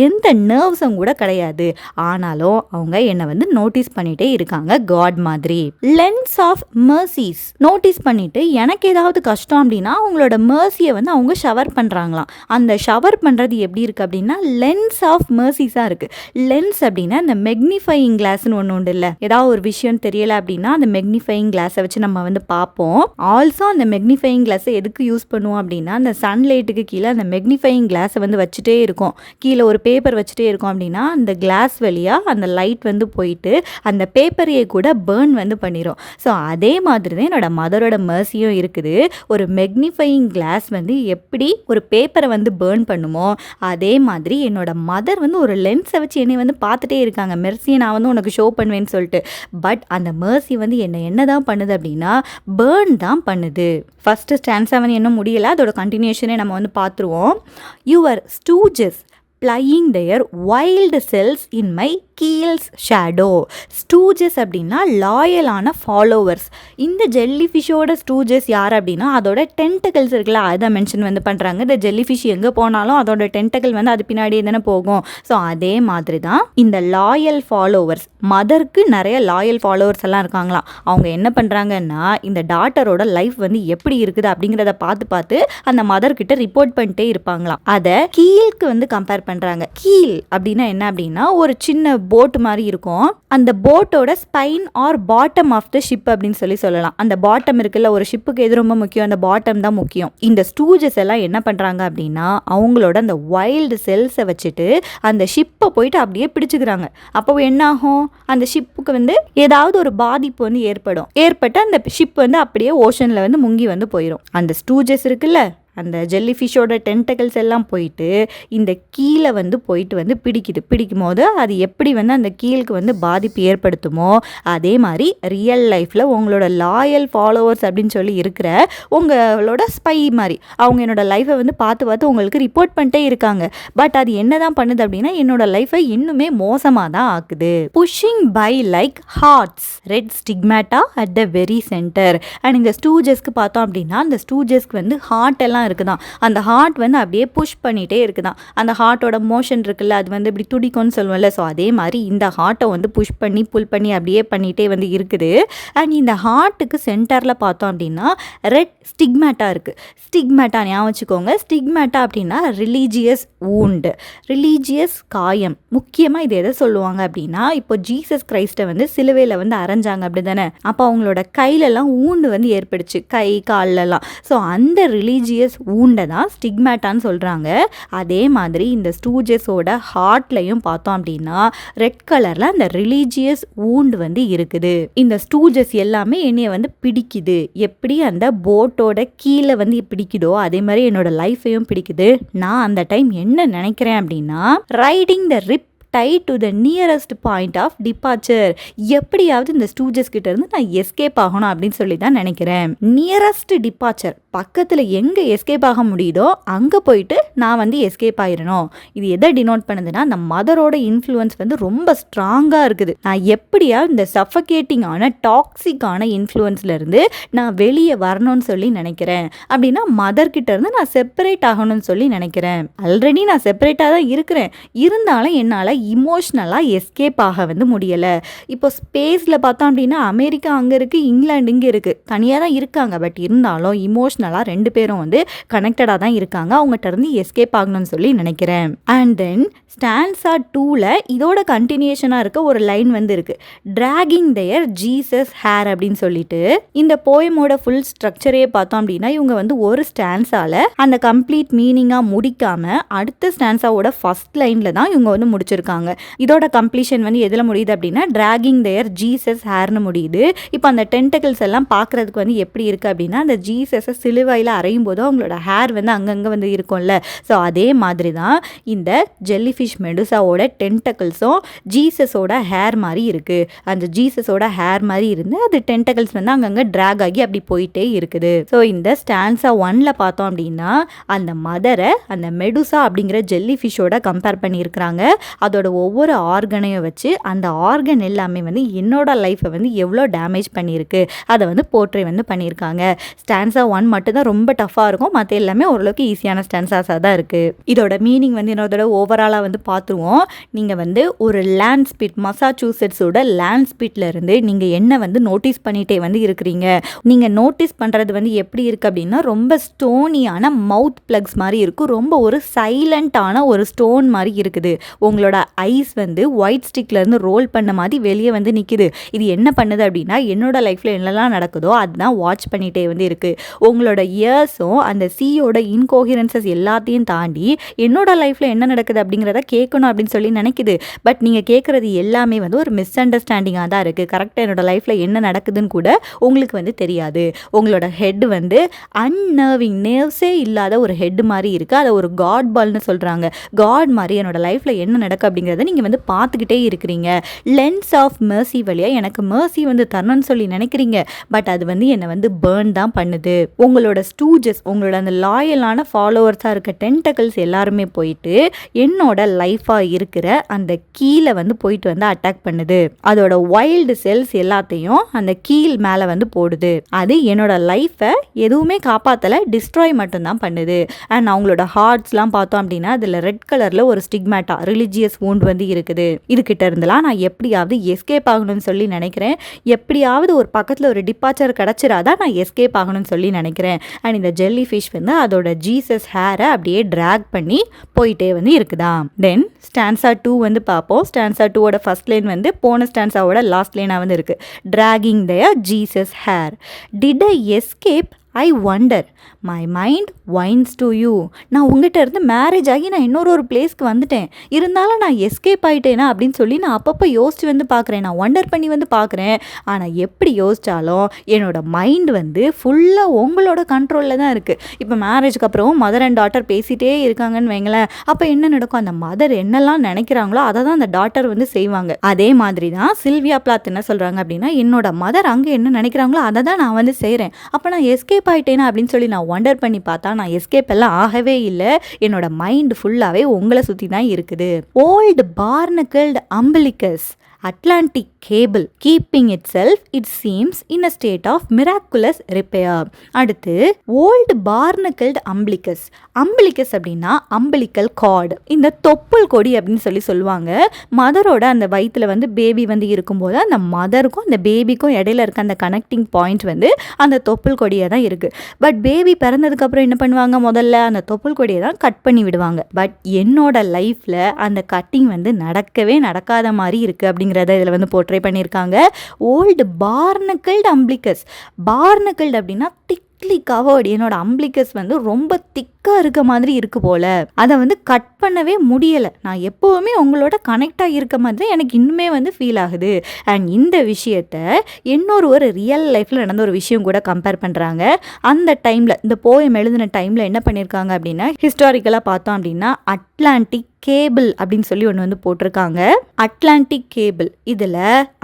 எந்த நர்வ்ஸும் கூட கிடையாது. ஆனாலும் அவங்க என்னை வந்து நோட்டீஸ் பண்ணிகிட்டே இருக்காங்க காட் மாதிரி. லென்ஸ் ஆஃப் மர்சீஸ் நோட்டீஸ் பண்ணிவிட்டு எனக்கு ஏதாவது கஷ்டம் அப்படின்னா அவங்களோட மர்சியை வந்து அவங்க ஷவர் பண்ணுறாங்களாம். அந்த ஷவர் பண்ணுறது எப்படி இருக்குது அப்படின்னா லென்ஸ் ஆஃப் மர்சீஸாக இருக்குது. லென்ஸ் அப்படின்னா இந்த மெக்னிஃபையிங் கிளாஸ்னு ஒன்று உண்டு இல்லை, ஏதாவது ஒரு விஷயம் தெரியலை அப்படின்னா அந்த மெக்னிஃபையிங் கிளாஸை வச்சு நம்ம வந்து பார்ப்போம். ஆல்சோ அந்த மெக்னிஃபையிங் கிளாஸை எதுக்கு யூஸ் பண்ணுவோம் அப்படின்னா அந்த சன்லைட்டுக்கு கீழே அந்த மெக்னிஃபையிங் கிளாஸை வந்து வச்சுட்டே இருக்கும், கீழே ஒரு பேப்பர் வச்சுட்டே இருக்கும் அப்படின்னா அந்த கிளாஸ் வழியாக அந்த லைட் வந்து போயிட்டு அந்த பேப்பரையே கூட பேர்ன் வந்து பண்ணிடும். ஸோ அதே மாதிரி தான் என்னோட மதரோட மர்சியும் இருக்குது. ஒரு மெக்னிஃபையிங் கிளாஸ் வந்து எப்படி ஒரு பேப்பரை வந்து பேர்ன் பண்ணுமோ அதே மாதிரி என்னோட மதர் வந்து ஒரு லென்ஸை வச்சு என்னை வந்து பார்த்துட்டே இருக்காங்க. மெர்சியை நான் வந்து உனக்கு ஷோ பண்ணுவேன்னு சொல்லிட்டு. பட் அந்த மெர்சி வந்து என்ன தான் பண்ணுது அப்படின்னா பேர்ன் தான் பண்ணுது. ஃபஸ்ட்டு ஸ்டான்ஸா வந்து இன்னும் முடியலை, அதோட கண்டினியூஷனே நம்ம வந்து பார்த்துருவோம். Your stooges plying their wild cells in my keel's shadow. Stooges அப்படின்னா லாயலான ஃபாலோவர்ஸ். இந்த ஜெல்லி ஃபிஷ்ஷோட ஸ்டூஜஸ் யார் அப்படின்னா அதோட டென்டக்கிள்ஸ் இருக்குல்ல அதை மென்ஷன் வந்து பண்ணுறாங்க. இந்த ஜெல்லி ஃபிஷ் எங்கே போனாலும் அதோட டென்டக்கிள் வந்து அது பின்னாடியே தானே போகும். ஸோ அதே மாதிரி தான் இந்த லாயல் ஃபாலோவர்ஸ், மதருக்கு நிறைய லாயல் ஃபாலோவர்ஸ் எல்லாம் இருக்காங்களாம். அவங்க என்ன பண்ணுறாங்கன்னா இந்த டாட்டரோட லைஃப் வந்து எப்படி இருக்குது அப்படிங்கிறத பார்த்து அந்த மதர்கிட்ட ரிப்போர்ட் பண்ணிட்டே இருப்பாங்களாம். அதை கீழ்க்கு வந்து கம்பேர் பண்ணுறாங்க. கீல் அப்படின்னா என்ன அப்படின்னா ஒரு சின்ன போட் மாதிரி இருக்கும். அந்த போட்டோட spine or bottom of the ship அப்படின்னு சொல்லலாம். அந்த பாட்டம் இருக்குல்ல, ஒரு ஷிப்புக்கு எது ரொம்ப முக்கியம், அந்த பாட்டம் தான் முக்கியம். இந்த ஸ்டூஜஸ் எல்லாம் என்ன பண்ணுறாங்க அப்படின்னா அவங்களோட அந்த வைல்டு செல்ஸை வச்சுட்டு அந்த ஷிப்பை போயிட்டு அப்படியே பிடிச்சிக்கிறாங்க. அப்போ என்ன ஆகும், அந்த ஷிப்புக்கு வந்து ஏதாவது ஒரு பாதிப்பு வந்து ஏற்பட்டு அந்த ஷிப் வந்து அப்படியே ஓஷனில் வந்து முங்கி வந்து போயிடும். அந்த ஸ்டூஜஸ் இருக்குல்ல, அந்த ஜெல்லி ஃபிஷ்ஷோட டென்டக்கிள்ஸ் எல்லாம் போயிட்டு இந்த கீழே வந்து போயிட்டு வந்து பிடிக்கும் போது அது எப்படி வந்து அந்த கீழுக்கு வந்து பாதிப்பு ஏற்படுத்துமோ அதே மாதிரி ரியல் லைஃப்பில் உங்களோட லாயல் ஃபாலோவர்ஸ் அப்படின்னு சொல்லி இருக்கிற உங்களோட ஸ்பை மாதிரி அவங்க என்னோட லைஃப்பை வந்து பார்த்து உங்களுக்கு ரிப்போர்ட் பண்ணிட்டே இருக்காங்க. பட் அது என்ன தான் பண்ணுது அப்படின்னா என்னோட லைஃப்பை இன்னுமே மோசமாக தான் ஆக்குது. Pushing by like hearts, red stigmata at the very centre. And இந்த ஸ்டூஜஸ்க்கு பார்த்தோம் அப்படின்னா அந்த ஸ்டூஜஸ்க்கு வந்து ஹார்ட் எல்லாம் இருக்குதான். அந்த ஹார்ட் வந்து அப்படியே புஷ் பண்ணிகிட்டே இருக்குதான். அந்த ஹார்ட்டோட மோஷன் இருக்குல்ல அது வந்து இப்படி துடிக்கும்னு சொல்லுவோம்ல. ஸோ அதே மாதிரி இந்த ஹார்ட்டை வந்து புஷ் பண்ணி புல் பண்ணி அப்படியே பண்ணிகிட்டே வந்து இருக்குது. அண்ட் இந்த ஹார்ட்டுக்கு சென்டரில் பார்த்தோம் அப்படின்னா ரெட் ஸ்டிக்மேட்டா இருக்குது. ஸ்டிக்மேட்டா ஞாபகம் வச்சுக்கோங்க. ஸ்டிக்மேட்டா அப்படின்னா ரிலீஜியஸ் வூண்டு, ரிலீஜியஸ் காயம். முக்கியமாக இது எதை சொல்லுவாங்க அப்படின்னா இப்போ ஜீசஸ் கிரைஸ்ட்டை வந்து சிலுவையில் வந்து அரைஞ்சாங்க அப்படி தானே. அப்போ அவங்களோட கையிலலாம் ஊண்டு வந்து ஏற்படுச்சு, கை கால்லலாம். ஸோ அந்த ரிலீஜியஸ் வூண்டை தான் ஸ்டிக்மேட்டான்னு சொல்கிறாங்க. அதே மாதிரி இந்த ஸ்டூஜஸோட ஹார்ட்லையும் பார்த்தோம் அப்படின்னா ரெட் கலரில் அந்த ரிலீஜியஸ் வூண்டு வந்து இருக்குது. இந்த ஸ்டூஜஸ் எல்லாமே என்னைய வந்து பிடிக்குது. எப்படி அந்த போட்டோட கீழே வந்து பிடிக்குதோ அதே மாதிரி என்னோட லைஃப்பையும் பிடிக்குது. நான் அந்த டைம் என்ன நினைக்கிறேன் அப்படின்னா riding the rip tide to the nearest point of departure. எப்படியாவது இந்த ஸ்டூஜஸ் கிட்ட இருந்து நான் எஸ்கேப் ஆகணும் அப்படின்னு சொல்லி தான் நினைக்கிறேன். நியரஸ்ட் டிபார்ச்சர் பக்கத்தில் எங்கே எஸ்கேப் ஆக முடியுதோ அங்கே போயிட்டு நான் வந்து எஸ்கேப் ஆயிடணும். இது எதை டினோட் பண்ணுதுன்னா அந்த மதரோட இன்ஃப்ளூயன்ஸ் வந்து ரொம்ப ஸ்ட்ராங்காக இருக்குது. நான் எப்படியாவது இந்த சஃபகேட்டிங்கான டாக்ஸிக்கான இன்ஃப்ளூயன்ஸ்லேருந்து நான் வெளியே வரணும்னு சொல்லி நினைக்கிறேன். அப்படின்னா மதர்கிட்ட இருந்து நான் செப்பரேட் ஆகணும்னு சொல்லி நினைக்கிறேன். ஆல்ரெடி நான் செப்பரேட்டாக தான் இருக்கிறேன். இருந்தாலும் என்னால் இமோஷ்னலாக எஸ்கேப் ஆக வந்து முடியலை. இப்போ ஸ்பேஸில் பார்த்தோம் அப்படின்னா அமெரிக்கா அங்கே இருக்குது, இங்கிலாந்து இங்கே இருக்குது, தனியாக தான் இருக்காங்க. பட் இருந்தாலும் இமோஷ்னலாக ரெண்டு பேரும் வந்து கனெக்டடாக தான் இருக்காங்க. அவங்ககிட்ட இருந்து எஸ்கேப் ஆகணும்னு சொல்லி நினைக்கிறேன். அண்ட் தென் ஸ்டான்ஸா 2ல இதோட கண்டினியூஷனாக இருக்க ஒரு லைன் வந்து இருக்குது, ட்ராகிங் தேர் ஜீசஸ் ஹேர் அப்படின்னு சொல்லிட்டு. இந்த போயமோட ஃபுல் ஸ்ட்ரக்சரே பார்த்தோம் அப்படின்னா இவங்க வந்து ஒரு ஸ்டான்ஸால் அந்த கம்ப்ளீட் மீனிங்காக முடிக்காமல் அடுத்த ஸ்டான்ஸாவோட ஃபர்ஸ்ட் லைனில் தான் இவங்க வந்து முடிச்சிருக்காங்க. இதோட கம்ப்ளீஷன் வந்து எதில் முடியுது அப்படின்னா ட்ராகிங் தேர் ஜீசஸ் ஹேர்னு முடியுது. இப்போ அந்த டென்டக்கிள்ஸ் எல்லாம் பார்க்குறதுக்கு வந்து எப்படி இருக்குது அப்படின்னா அந்த ஜீசஸை சிலுவையில் அரையும் போது அவங்களோட ஹேர் வந்து அங்கங்கே வந்து இருக்கும்ல. ஸோ அதே மாதிரி தான் இந்த ஜெல்லி ஃபிஷ் மெடுசாவோட டென்டக்கிள்ஸும் ஜீசஸோட ஹேர் மாதிரி இருக்குது. அந்த ஜீசஸோட ஹேர் மாதிரி இருந்து அது டென்டக்கிள்ஸ் வந்து அங்கங்கே ட்ராக் ஆகி அப்படி போயிட்டே இருக்குது. ஸோ இந்த ஸ்டான்ஸா 1ல பார்த்தோம் அப்படின்னா அந்த மதரை அந்த மெடுசா அப்படிங்கிற ஜெல்லி ஃபிஷ்ஷோட கம்பேர் பண்ணியிருக்கிறாங்க. அதோட ஒவ்வொரு ஆர்கனையும் வச்சு அந்த ஆர்கன் எல்லாமே வந்து என்னோட லைஃப்பை வந்து எவ்வளோ டேமேஜ் பண்ணியிருக்கு அதை வந்து போர்ட்ரே வந்து பண்ணியிருக்காங்க. ஸ்டான்ஸா 1 மட்டும்தான் ரொம்ப டஃப்பாக இருக்கும், மற்ற எல்லாமே ஓரளவுக்கு ஈஸியான ஸ்டான்ஸாஸாக தான் இருக்குது. இதோட மீனிங் வந்து என்னோட ஓவராலாக வந்து பார்த்துருவோம். நீங்கள் வந்து ஒரு லேண்ட் ஸ்பிட், மசாச்சூசெட்ஸோட லேண்ட் ஸ்பிட்லேருந்து நீங்கள் என்ன வந்து நோட்டீஸ் பண்ணிகிட்டே வந்து இருக்கிறீங்க. நீங்கள் நோட்டீஸ் பண்ணுறது வந்து எப்படி இருக்குது அப்படின்னா ரொம்ப ஸ்டோனியான மவுத் ப்ளக்ஸ் மாதிரி இருக்கும். ரொம்ப ஒரு சைலண்ட்டான ஒரு ஸ்டோன் மாதிரி இருக்குது. உங்களோட ஐஸ் வந்து ஒயிட் ஸ்டிக்லேருந்து ரோல் பண்ண மாதிரி வெளியே வந்து நிற்கிது. இது என்ன பண்ணுது அப்படின்னா என்னோட லைஃப்பில் என்னெல்லாம் நடக்குதோ அதுதான் வாட்ச் பண்ணிகிட்டே வந்து இருக்குது. உங்களோட இயர்ஸும் அந்த சீயோட இன்கோஹரன்சஸ் எல்லாத்தையும் தாண்டி என்னோட லைஃப்பில் என்ன நடக்குது அப்படிங்கிறத கேட்கணும் அப்படின்னு சொல்லி நினைக்குது. பட் நீங்கள் கேட்குறது எல்லாமே வந்து ஒரு மிஸ் அண்டர்ஸ்டாண்டிங்காக தான் இருக்குது. கரெக்டாக என்னோட லைஃப்பில் என்ன நடக்குதுன்னு கூட உங்களுக்கு வந்து தெரியாது. உங்களோட ஹெட் வந்து அன்னர்விங், நேர்வ்ஸே இல்லாத ஒரு ஹெட் மாதிரி இருக்குது. அதை ஒரு காட் பால்னு சொல்கிறாங்க. காட் மாதிரி என்னோட லைஃப்பில் என்ன நடக்கு அப்படிங்கிறத நீங்கள் வந்து பார்த்துக்கிட்டே இருக்கிறீங்க. லென்ஸ் ஆஃப் மெர்சி வழியாக எனக்கு மெர்சி வந்து தரணும்னு சொல்லி நினைக்கிறீங்க. பட் அது வந்து என்னை வந்து பேர்ன் தான் பண்ணுது. உங்களோட ஸ்டூஜஸ், உங்களோட அந்த லாயலான ஃபாலோவர்ஸாக இருக்க டென்டக்கிள்ஸ் எல்லாருமே போயிட்டு என்னோட லைஃபாக இருக்கிற அந்த கீழே வந்து போயிட்டு வந்து அட்டாக் பண்ணுது. அதோட வைல்டு செல்ஸ் எல்லாத்தையும் அந்த கீழ் மேலே வந்து போடுது. அது என்னோட லைஃப்பை எதுவுமே காப்பாற்றலை, டிஸ்ட்ராய் மட்டும்தான் பண்ணுது. அண்ட் அவங்களோட ஹார்ட்ஸ்லாம் பார்த்தோம் அப்படின்னா அதில் ரெட் கலரில் ஒரு ஸ்டிக்மேட்டா, ரிலிஜியஸ் வூண்ட் வந்து இருக்குது. இதுகிட்ட இருந்தெல்லாம் நான் எப்படியாவது எஸ்கேப் ஆகணும்னு சொல்லி நினைக்கிறேன். எப்படியாவது ஒரு பக்கத்தில் ஒரு டிபார்ச்சர் கிடச்சிராதான் நான் எஸ்கேப் ஆகணும்னு சொல்லி நினைக்கிறேன். அண்ட் இந்த ஜெல்லி ஃபிஷ் வந்து அதோட ஜீசஸ் ஹேரை அப்படியே ட்ராக் பண்ணி போயிட்டே வந்து இருக்குதாம். தென் ஸ்டான்ஸா 2 வந்து பார்ப்போம். ஸ்டான்ஸா 2ஓட ஃபர்ஸ்ட் லைன் வந்து போன ஸ்டான்ஸாவோட லாஸ்ட் லைனாக வந்து இருக்குது. Dragging their Jesus hair, did I escape? I wonder my mind winds to you. நான் உங்ககிட்ட இருந்து மேரேஜ் ஆகி நான் இன்னொரு பிளேஸ்க்கு வந்துட்டேன், இருந்தாலும் நான் எஸ்கேப் ஆகிட்டேனா அப்படின்னு சொல்லி நான் அப்பப்போ யோசிச்சு வந்து பார்க்குறேன், நான் ஒண்டர் பண்ணி வந்து பார்க்குறேன். ஆனால் எப்படி யோசித்தாலும் என்னோட மைண்ட் வந்து ஃபுல்லாக உங்களோட கண்ட்ரோலில் தான் இருக்குது. இப்போ மேரேஜுக்கு அப்புறம் மதர் அண்ட் டாட்டர் பேசிகிட்டே இருக்காங்கன்னு வைங்களேன், அப்போ என்ன நடக்கும், அந்த மதர் என்னெல்லாம் நினைக்கிறாங்களோ அதை தான் அந்த டாட்டர் வந்து செய்வாங்க. அதே மாதிரி தான் சில்வியா பிளாத் என்ன சொல்கிறாங்க அப்படின்னா, என்னோட மதர் அங்கே என்ன நினைக்கிறாங்களோ அதை தான் நான் வந்து செய்கிறேன். அப்போ நான் எஸ்கேப் ஆகிட்டேனா அப்படின்னு சொல்லி நான் ஒண்டர் பண்ணி பார்த்தா நான் எஸ்கேப் எல்லாம் ஆகவே இல்லை. என்னோட மைண்ட் ஃபுல்லாகவே உங்களை சுற்றி தான் இருக்குது. Old barnacled umbilicus Atlantic cable keeping itself, it seems, in a state of miraculous repair. அடுத்து old barnacled umbilicus. umbilicus அப்படின்னா umbilical cord. இந்த தொப்புள் கொடி அப்படின்னு சொல்லி சொல்லுவாங்க. மதரோட அந்த வயிற்றுல வந்து பேபி வந்து இருக்கும்போது அந்த மதருக்கும் அந்த பேபிக்கும் இடையில இருக்க அந்த கனெக்டிங் பாயிண்ட் வந்து அந்த தொப்புள் கொடியாக தான் இருக்குது. பட் பேபி பிறந்ததுக்கப்புறம் என்ன பண்ணுவாங்க, முதல்ல அந்த தொப்புள் கொடியை தான் கட் பண்ணி விடுவாங்க. பட் என்னோட லைஃப்பில் அந்த கட்டிங் வந்து நடக்கவே நடக்காத மாதிரி இருக்குது அப்படிங்கிறத இதில் வந்து போர்ட்ரே பண்ணியிருக்காங்க. Old barnacled அம்பிலிகஸ். பார்னக்கிள்டு அப்படின்னா திக்லி கவர்டு. என்னோட அம்பிலிகஸ் வந்து ரொம்ப திக்காக இருக்க மாதிரி இருக்குது போல், அதை வந்து கட் பண்ணவே முடியலை. நான் எப்போவுமே உங்களோட கனெக்டாக இருக்க மாதிரி எனக்கு இன்னுமே வந்து ஃபீல் ஆகுது. அண்ட் இந்த விஷயத்தை ஒரு ரியல் லைஃப்பில் நடந்த ஒரு விஷயம் கூட கம்பேர் பண்ணுறாங்க. அந்த டைமில் இந்த போயம் எழுதின டைமில் என்ன பண்ணியிருக்காங்க அப்படின்னா, ஹிஸ்டாரிக்கலாக பார்த்தோம் அப்படின்னா அட்லாண்டிக் கேபிள் அப்படின்னு சொல்லி ஒன்று வந்து போட்டிருக்காங்க. அட்லாண்டிக் கேபிள் இதில்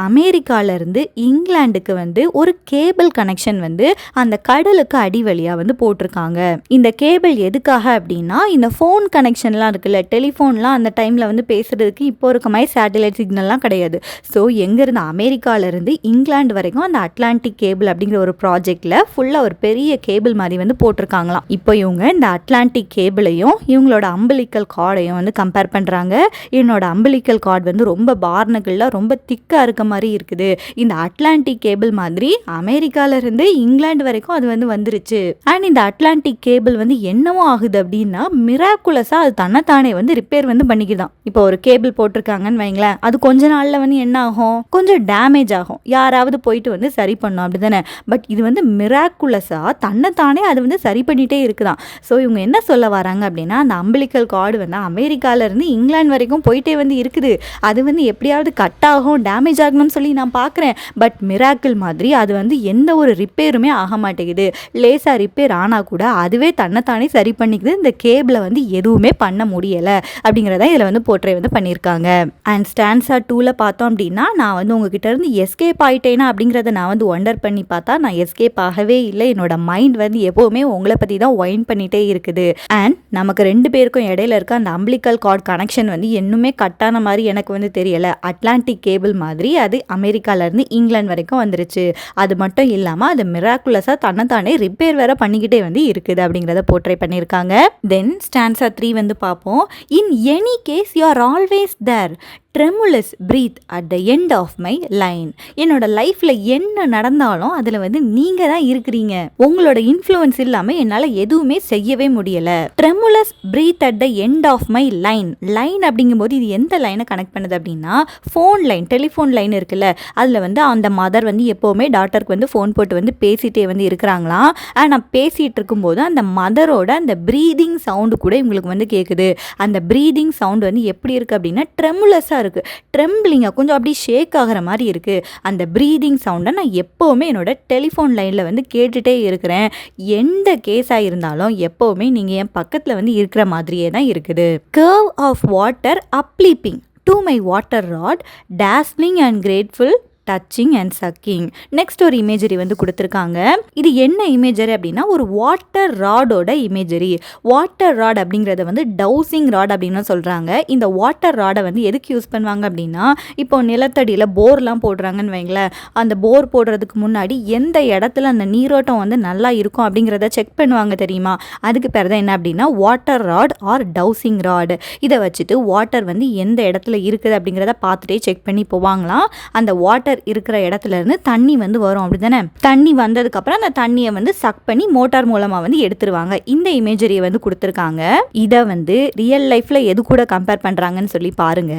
அமெரிக்காவிலேருந்து இங்கிலாந்துக்கு வந்து ஒரு கேபிள் கனெக்ஷன் வந்து அந்த கடலுக்கு அடி வழியாக வந்து போட்டிருக்காங்க. இந்த கேபிள் எதுக்காக அப்படின்னா, இந்த ஃபோன் கனெக்ஷன்லாம் இருக்குல்ல, டெலிஃபோன்லாம் அந்த டைமில் வந்து பேசுகிறதுக்கு இப்போ இருக்க மாதிரி சேட்டலைட் சிக்னல்லாம் கிடையாது. ஸோ எங்கேருந்து அமெரிக்காவிலேருந்து இங்கிலாந்து வரைக்கும் அந்த அட்லாண்டிக் கேபிள் அப்படிங்கிற ஒரு ப்ராஜெக்டில் ஃபுல்லாக ஒரு பெரிய கேபிள் மாதிரி வந்து போட்டிருக்காங்களாம். இப்போ இவங்க இந்த அட்லாண்டிக் கேபிளையும் இவங்களோட அம்பிலிக்கல் கார்டையும் வந்து கம்பேர் பண்ணுறாங்க. என்னோட அம்பிலிக்கல் கார்டு வந்து ரொம்ப பார்னக்கிள்ல ரொம்ப திக்காக இருக்க மாதிரி இருக்குது. இந்த அட்லாண்டிக் கேபிள் மாதிரி அமெரிக்காவிலேருந்து இங்கிலாந்து வரைக்கும் அது வந்து வந்துருச்சு. அண்ட் இந்த அட்லாண்டிக் கேபிள் வந்து என்னவோ ஆகுது அப்படின்னா, மிராக்குலஸாக அது தன்னைத்தானே வந்து ரிப்பேர் வந்து பண்ணிக்குதான். இப்போ ஒரு கேபிள் போட்டிருக்காங்கன்னு வைங்களேன், அது கொஞ்ச நாளில் வந்து என்ன ஆகும், கொஞ்சம் டேமேஜ் ஆகும், யாராவது போயிட்டு வந்து சரி பண்ணும் அப்படி தானே. பட் இது வந்து மிராக்குலஸாக தன்னைத்தானே அது வந்து சரி பண்ணிகிட்டே இருக்குதான். ஸோ இவங்க என்ன சொல்ல வராங்க அப்படின்னா, அந்த அம்பிலிக்கல் கார்டு வந்து அமெரிக்காவிலேருந்து இங்கிலாந்து வரைக்கும் போயிட்டே வந்து இருக்குது. அது வந்து எப்படியாவது கட் ஆகும், டேமேஜ் ஆகணும்னு சொல்லி நான் பார்க்குறேன். பட் மிராக்கிள் மாதிரி அது வந்து எந்த ஒரு ரிப்பேருமே ஆக மாட்டேங்குது. லேசாக ரிப்பேர் ஆனால் கூட அதுவே தன்னைத்தானே சரி பண்ணிக்குது. இந்த கேபிளை வந்து எதுவுமே பண்ண முடியலை அப்படிங்கிறத இதில் வந்து போர்ட்ரே வந்து பண்ணியிருக்காங்க. அண்ட் ஸ்டான்ஸா 2ல் பார்த்தோம் அப்படின்னா, நான் வந்து உங்ககிட்ட இருந்து எஸ்கேப் ஆகிட்டேனா அப்படிங்கிறத நான் வந்து ஒண்டர் பண்ணி பார்த்தா நான் எஸ்கேப் ஆகவே இல்லை. என்னோட மைண்ட் வந்து எப்போவுமே உங்களை பற்றி தான் ஒயின் பண்ணிகிட்டே இருக்குது. அண்ட் நமக்கு 2 பேருக்கும் இடையில இருக்க அந்த அம்பிலிக்கல் கார்டு கனெக்ஷன் வந்து இன்னுமே கட்டான மாதிரி எனக்கு வந்து தெரியலை. அட்லாண்டிக் கேபிள் மாதிரி அது அமெரிக்காவிலேருந்து இங்கிலாந்து வரைக்கும் வந்துருச்சு. அது மட்டும் இல்லாமல் அது மிராக்குலஸாக தன்னைத்தானே ரிப்பேர் வேற பண்ணிக்கிட்டே வந்து இருக்குது அப்படிங்கிறத போர்ட்ரே பண்ணியிருக்காங்க. தென் ஸ்டான்ஸா 3 வந்து பார்ப்போம். In any case you are always there, tremulous breath at the end of my line. என்னோட லைஃப்பில் என்ன நடந்தாலும் அதில் வந்து நீங்கள் தான் இருக்கிறீங்க. உங்களோட இன்ஃப்ளூயன்ஸ் இல்லாமல் என்னால் எதுவுமே செய்யவே முடியலை. Tremulous breath at the end of my line. Line அப்படிங்கும்போது இது எந்த லைனை கனெக்ட் பண்ணுது அப்படின்னா, ஃபோன் லைன், டெலிஃபோன் லைன் இருக்குல்ல, அதில் வந்து அந்த மதர் வந்து எப்போவுமே டாட்டருக்கு வந்து ஃபோன் போட்டு வந்து பேசிகிட்டே வந்து இருக்கிறாங்களாம். ஆனால் பேசிகிட்டு இருக்கும்போது அந்த மதரோட அந்த ப்ரீதிங் சவுண்டு கூட இவங்களுக்கு வந்து கேட்குது. அந்த ப்ரீதிங் சவுண்டு வந்து எப்படி இருக்குது அப்படின்னா, ட்ரெமுலஸாக இருக்குது, ட்ரெம்பிளிங்காக கொஞ்சம் அப்படி ஷேக் ஆகிற மாதிரி இருக்குது. அந்த ப்ரீதிங் சவுண்டை நான் எப்போவுமே என்னோட டெலிஃபோன் லைனில் வந்து கேட்டுகிட்டே இருக்கிறேன். எந்த கேஸாக இருந்தாலும் எப்போவுமே நீங்கள் என் பக்கத்தில் வந்து இருக்கிற மாதிரியே தான் இருக்குது. Curve of water upleaping to my water rod, dazzling and grateful, touching and sucking. Next ஒரு இமேஜரி வந்து கொடுத்துருக்காங்க. இது என்ன இமேஜரி அப்படின்னா, ஒரு வாட்டர் ராடோட இமேஜரி. வாட்டர் ராட் அப்படிங்கிறத வந்து டவுசிங் ராட் அப்படின்னு சொல்கிறாங்க. இந்த வாட்டர் ராடை வந்து எதுக்கு யூஸ் பண்ணுவாங்க அப்படின்னா, இப்போ நிலத்தடியில் போர்லாம் போடுறாங்கன்னு வைங்களேன், அந்த போர் போடுறதுக்கு முன்னாடி எந்த இடத்துல அந்த நீரோட்டம் வந்து நல்லா இருக்கும் அப்படிங்கிறத செக் பண்ணுவாங்க தெரியுமா. அதுக்கு பேர் தான் என்ன அப்படின்னா water rod or dowsing rod. இதை வச்சுட்டு வாட்டர் வந்து எந்த இடத்துல இருக்குது அப்படிங்கிறத பார்த்துட்டே செக் பண்ணி போவாங்களாம். அந்த வாட்டர் வாட்டர் இருக்கிற இடத்துல இருந்து தண்ணி வந்து வரும் அப்படிதானே. தண்ணி வந்ததுக்கு அப்புறம் அந்த தண்ணியை வந்து சக் பண்ணி மோட்டார் மூலமா வந்து எடுத்துருவாங்க. இந்த இமேஜரியை வந்து கொடுத்துருக்காங்க. இதை வந்து ரியல் லைஃப்ல எது கூட கம்பேர் பண்றாங்கன்னு சொல்லி பாருங்க.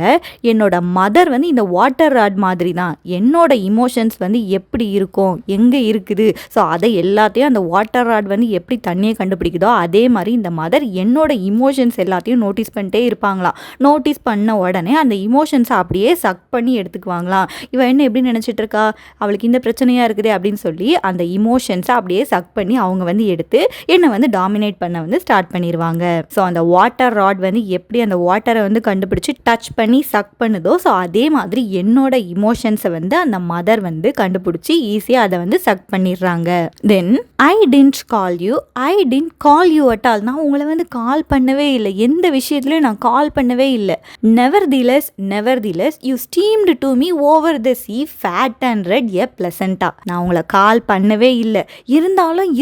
என்னோட மதர் வந்து இந்த வாட்டர் ராட் மாதிரி தான். என்னோட இமோஷன்ஸ் வந்து எப்படி இருக்கும், எங்கே இருக்குது, ஸோ அதை எல்லாத்தையும் அந்த வாட்டர் ராட் வந்து எப்படி தண்ணியை கண்டுபிடிக்குதோ அதே மாதிரி இந்த மதர் என்னோட இமோஷன்ஸ் எல்லாத்தையும் நோட்டீஸ் பண்ணிட்டே இருப்பாங்களாம். நோட்டீஸ் பண்ண உடனே அந்த இமோஷன்ஸை அப்படியே சக் பண்ணி எடுத்துக்குவாங்களாம். இவன் என்ன எப்படி நினச்சிட்டு இருக்கா, அவளுக்கு இந்த பிரச்சனையாக இருக்குது அப்படின்னு சொல்லி அந்த இமோஷன்ஸை அப்படியே சக் பண்ணி அவங்க வந்து எடுத்து என்னை வந்து டாமினேட் பண்ண வந்து ஸ்டார்ட் பண்ணிடுவாங்க. ஸோ அந்த வாட்டர் ராட் வந்து எப்படி அந்த வாட்டரை வந்து கண்டுபிடிச்சி டச் பண்ணி சக் பண்ணுதோ, ஸோ அதே மாதிரி என்னோட இமோஷன்ஸை வந்து அந்த மதர் வந்து கண்டுபிடிச்சி ஈஸியாக அதை வந்து சக் பண்ணிடுறாங்க. Then I didn't call you, I didn't call you at all. நான் உங்களை வந்து கால் பண்ணவே இல்லை, எந்த விஷயத்துலையும் நான் கால் பண்ணவே இல்லை. Nevertheless you steamed to me over the sea fat and red a placenta. நான் உங்களை கால் பண்ணவே இல்லை, இருந்தாலும்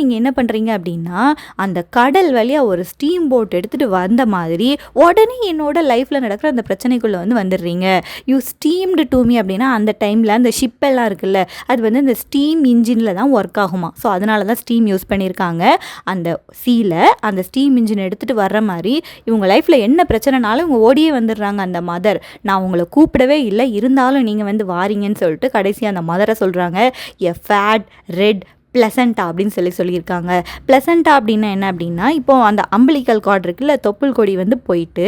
நீங்கள் என்ன பண்ணுறீங்க அப்படின்னா அந்த கடல் வழியாக ஒரு ஸ்டீம் போட் எடுத்துகிட்டு வந்த மாதிரி உடனே என்னோட லைஃப்பில் நடக்கிற அந்த பிரச்சனைக்குள்ளே வந்து வந்துடுறீங்க. யூ ஸ்டீம்டு டு மீ அப்படின்னா அந்த டைமில் அந்த ஷிப் எல்லாம் இருக்குல்ல, அது வந்து இந்த ஸ்டீம் இன்ஜினில் தான் ஒர்க் ஆகுமா. ஸோ அதனால தான் ஸ்டீம் யூஸ் பண்ணியிருக்காங்க. அந்த சீல அந்த ஸ்டீம் இன்ஜின் எடுத்துகிட்டு வர்ற மாதிரி இவங்க லைஃப்பில் என்ன பிரச்சனைனாலும் இவங்க ஓடியே வந்துடுறாங்க. அந்த மதர் நான் உங்களை கூப்பிடவே இல்லை, இருந்தாலும் நீங்கள் வந்து வாரீங்கன்னு சொல்லிட்டு கடைசி அந்த மதரை சொல்கிறாங்க எ ஃபேட் ரெட் பிளசண்டா அப்படின்னு சொல்லியிருக்காங்க. பிளசண்டா அப்படின்னா என்ன அப்படின்னா, இப்போ அந்த அம்பிளிக்கல் கார்டு இருக்குல்ல, தொப்புள் கொடி வந்து போயிட்டு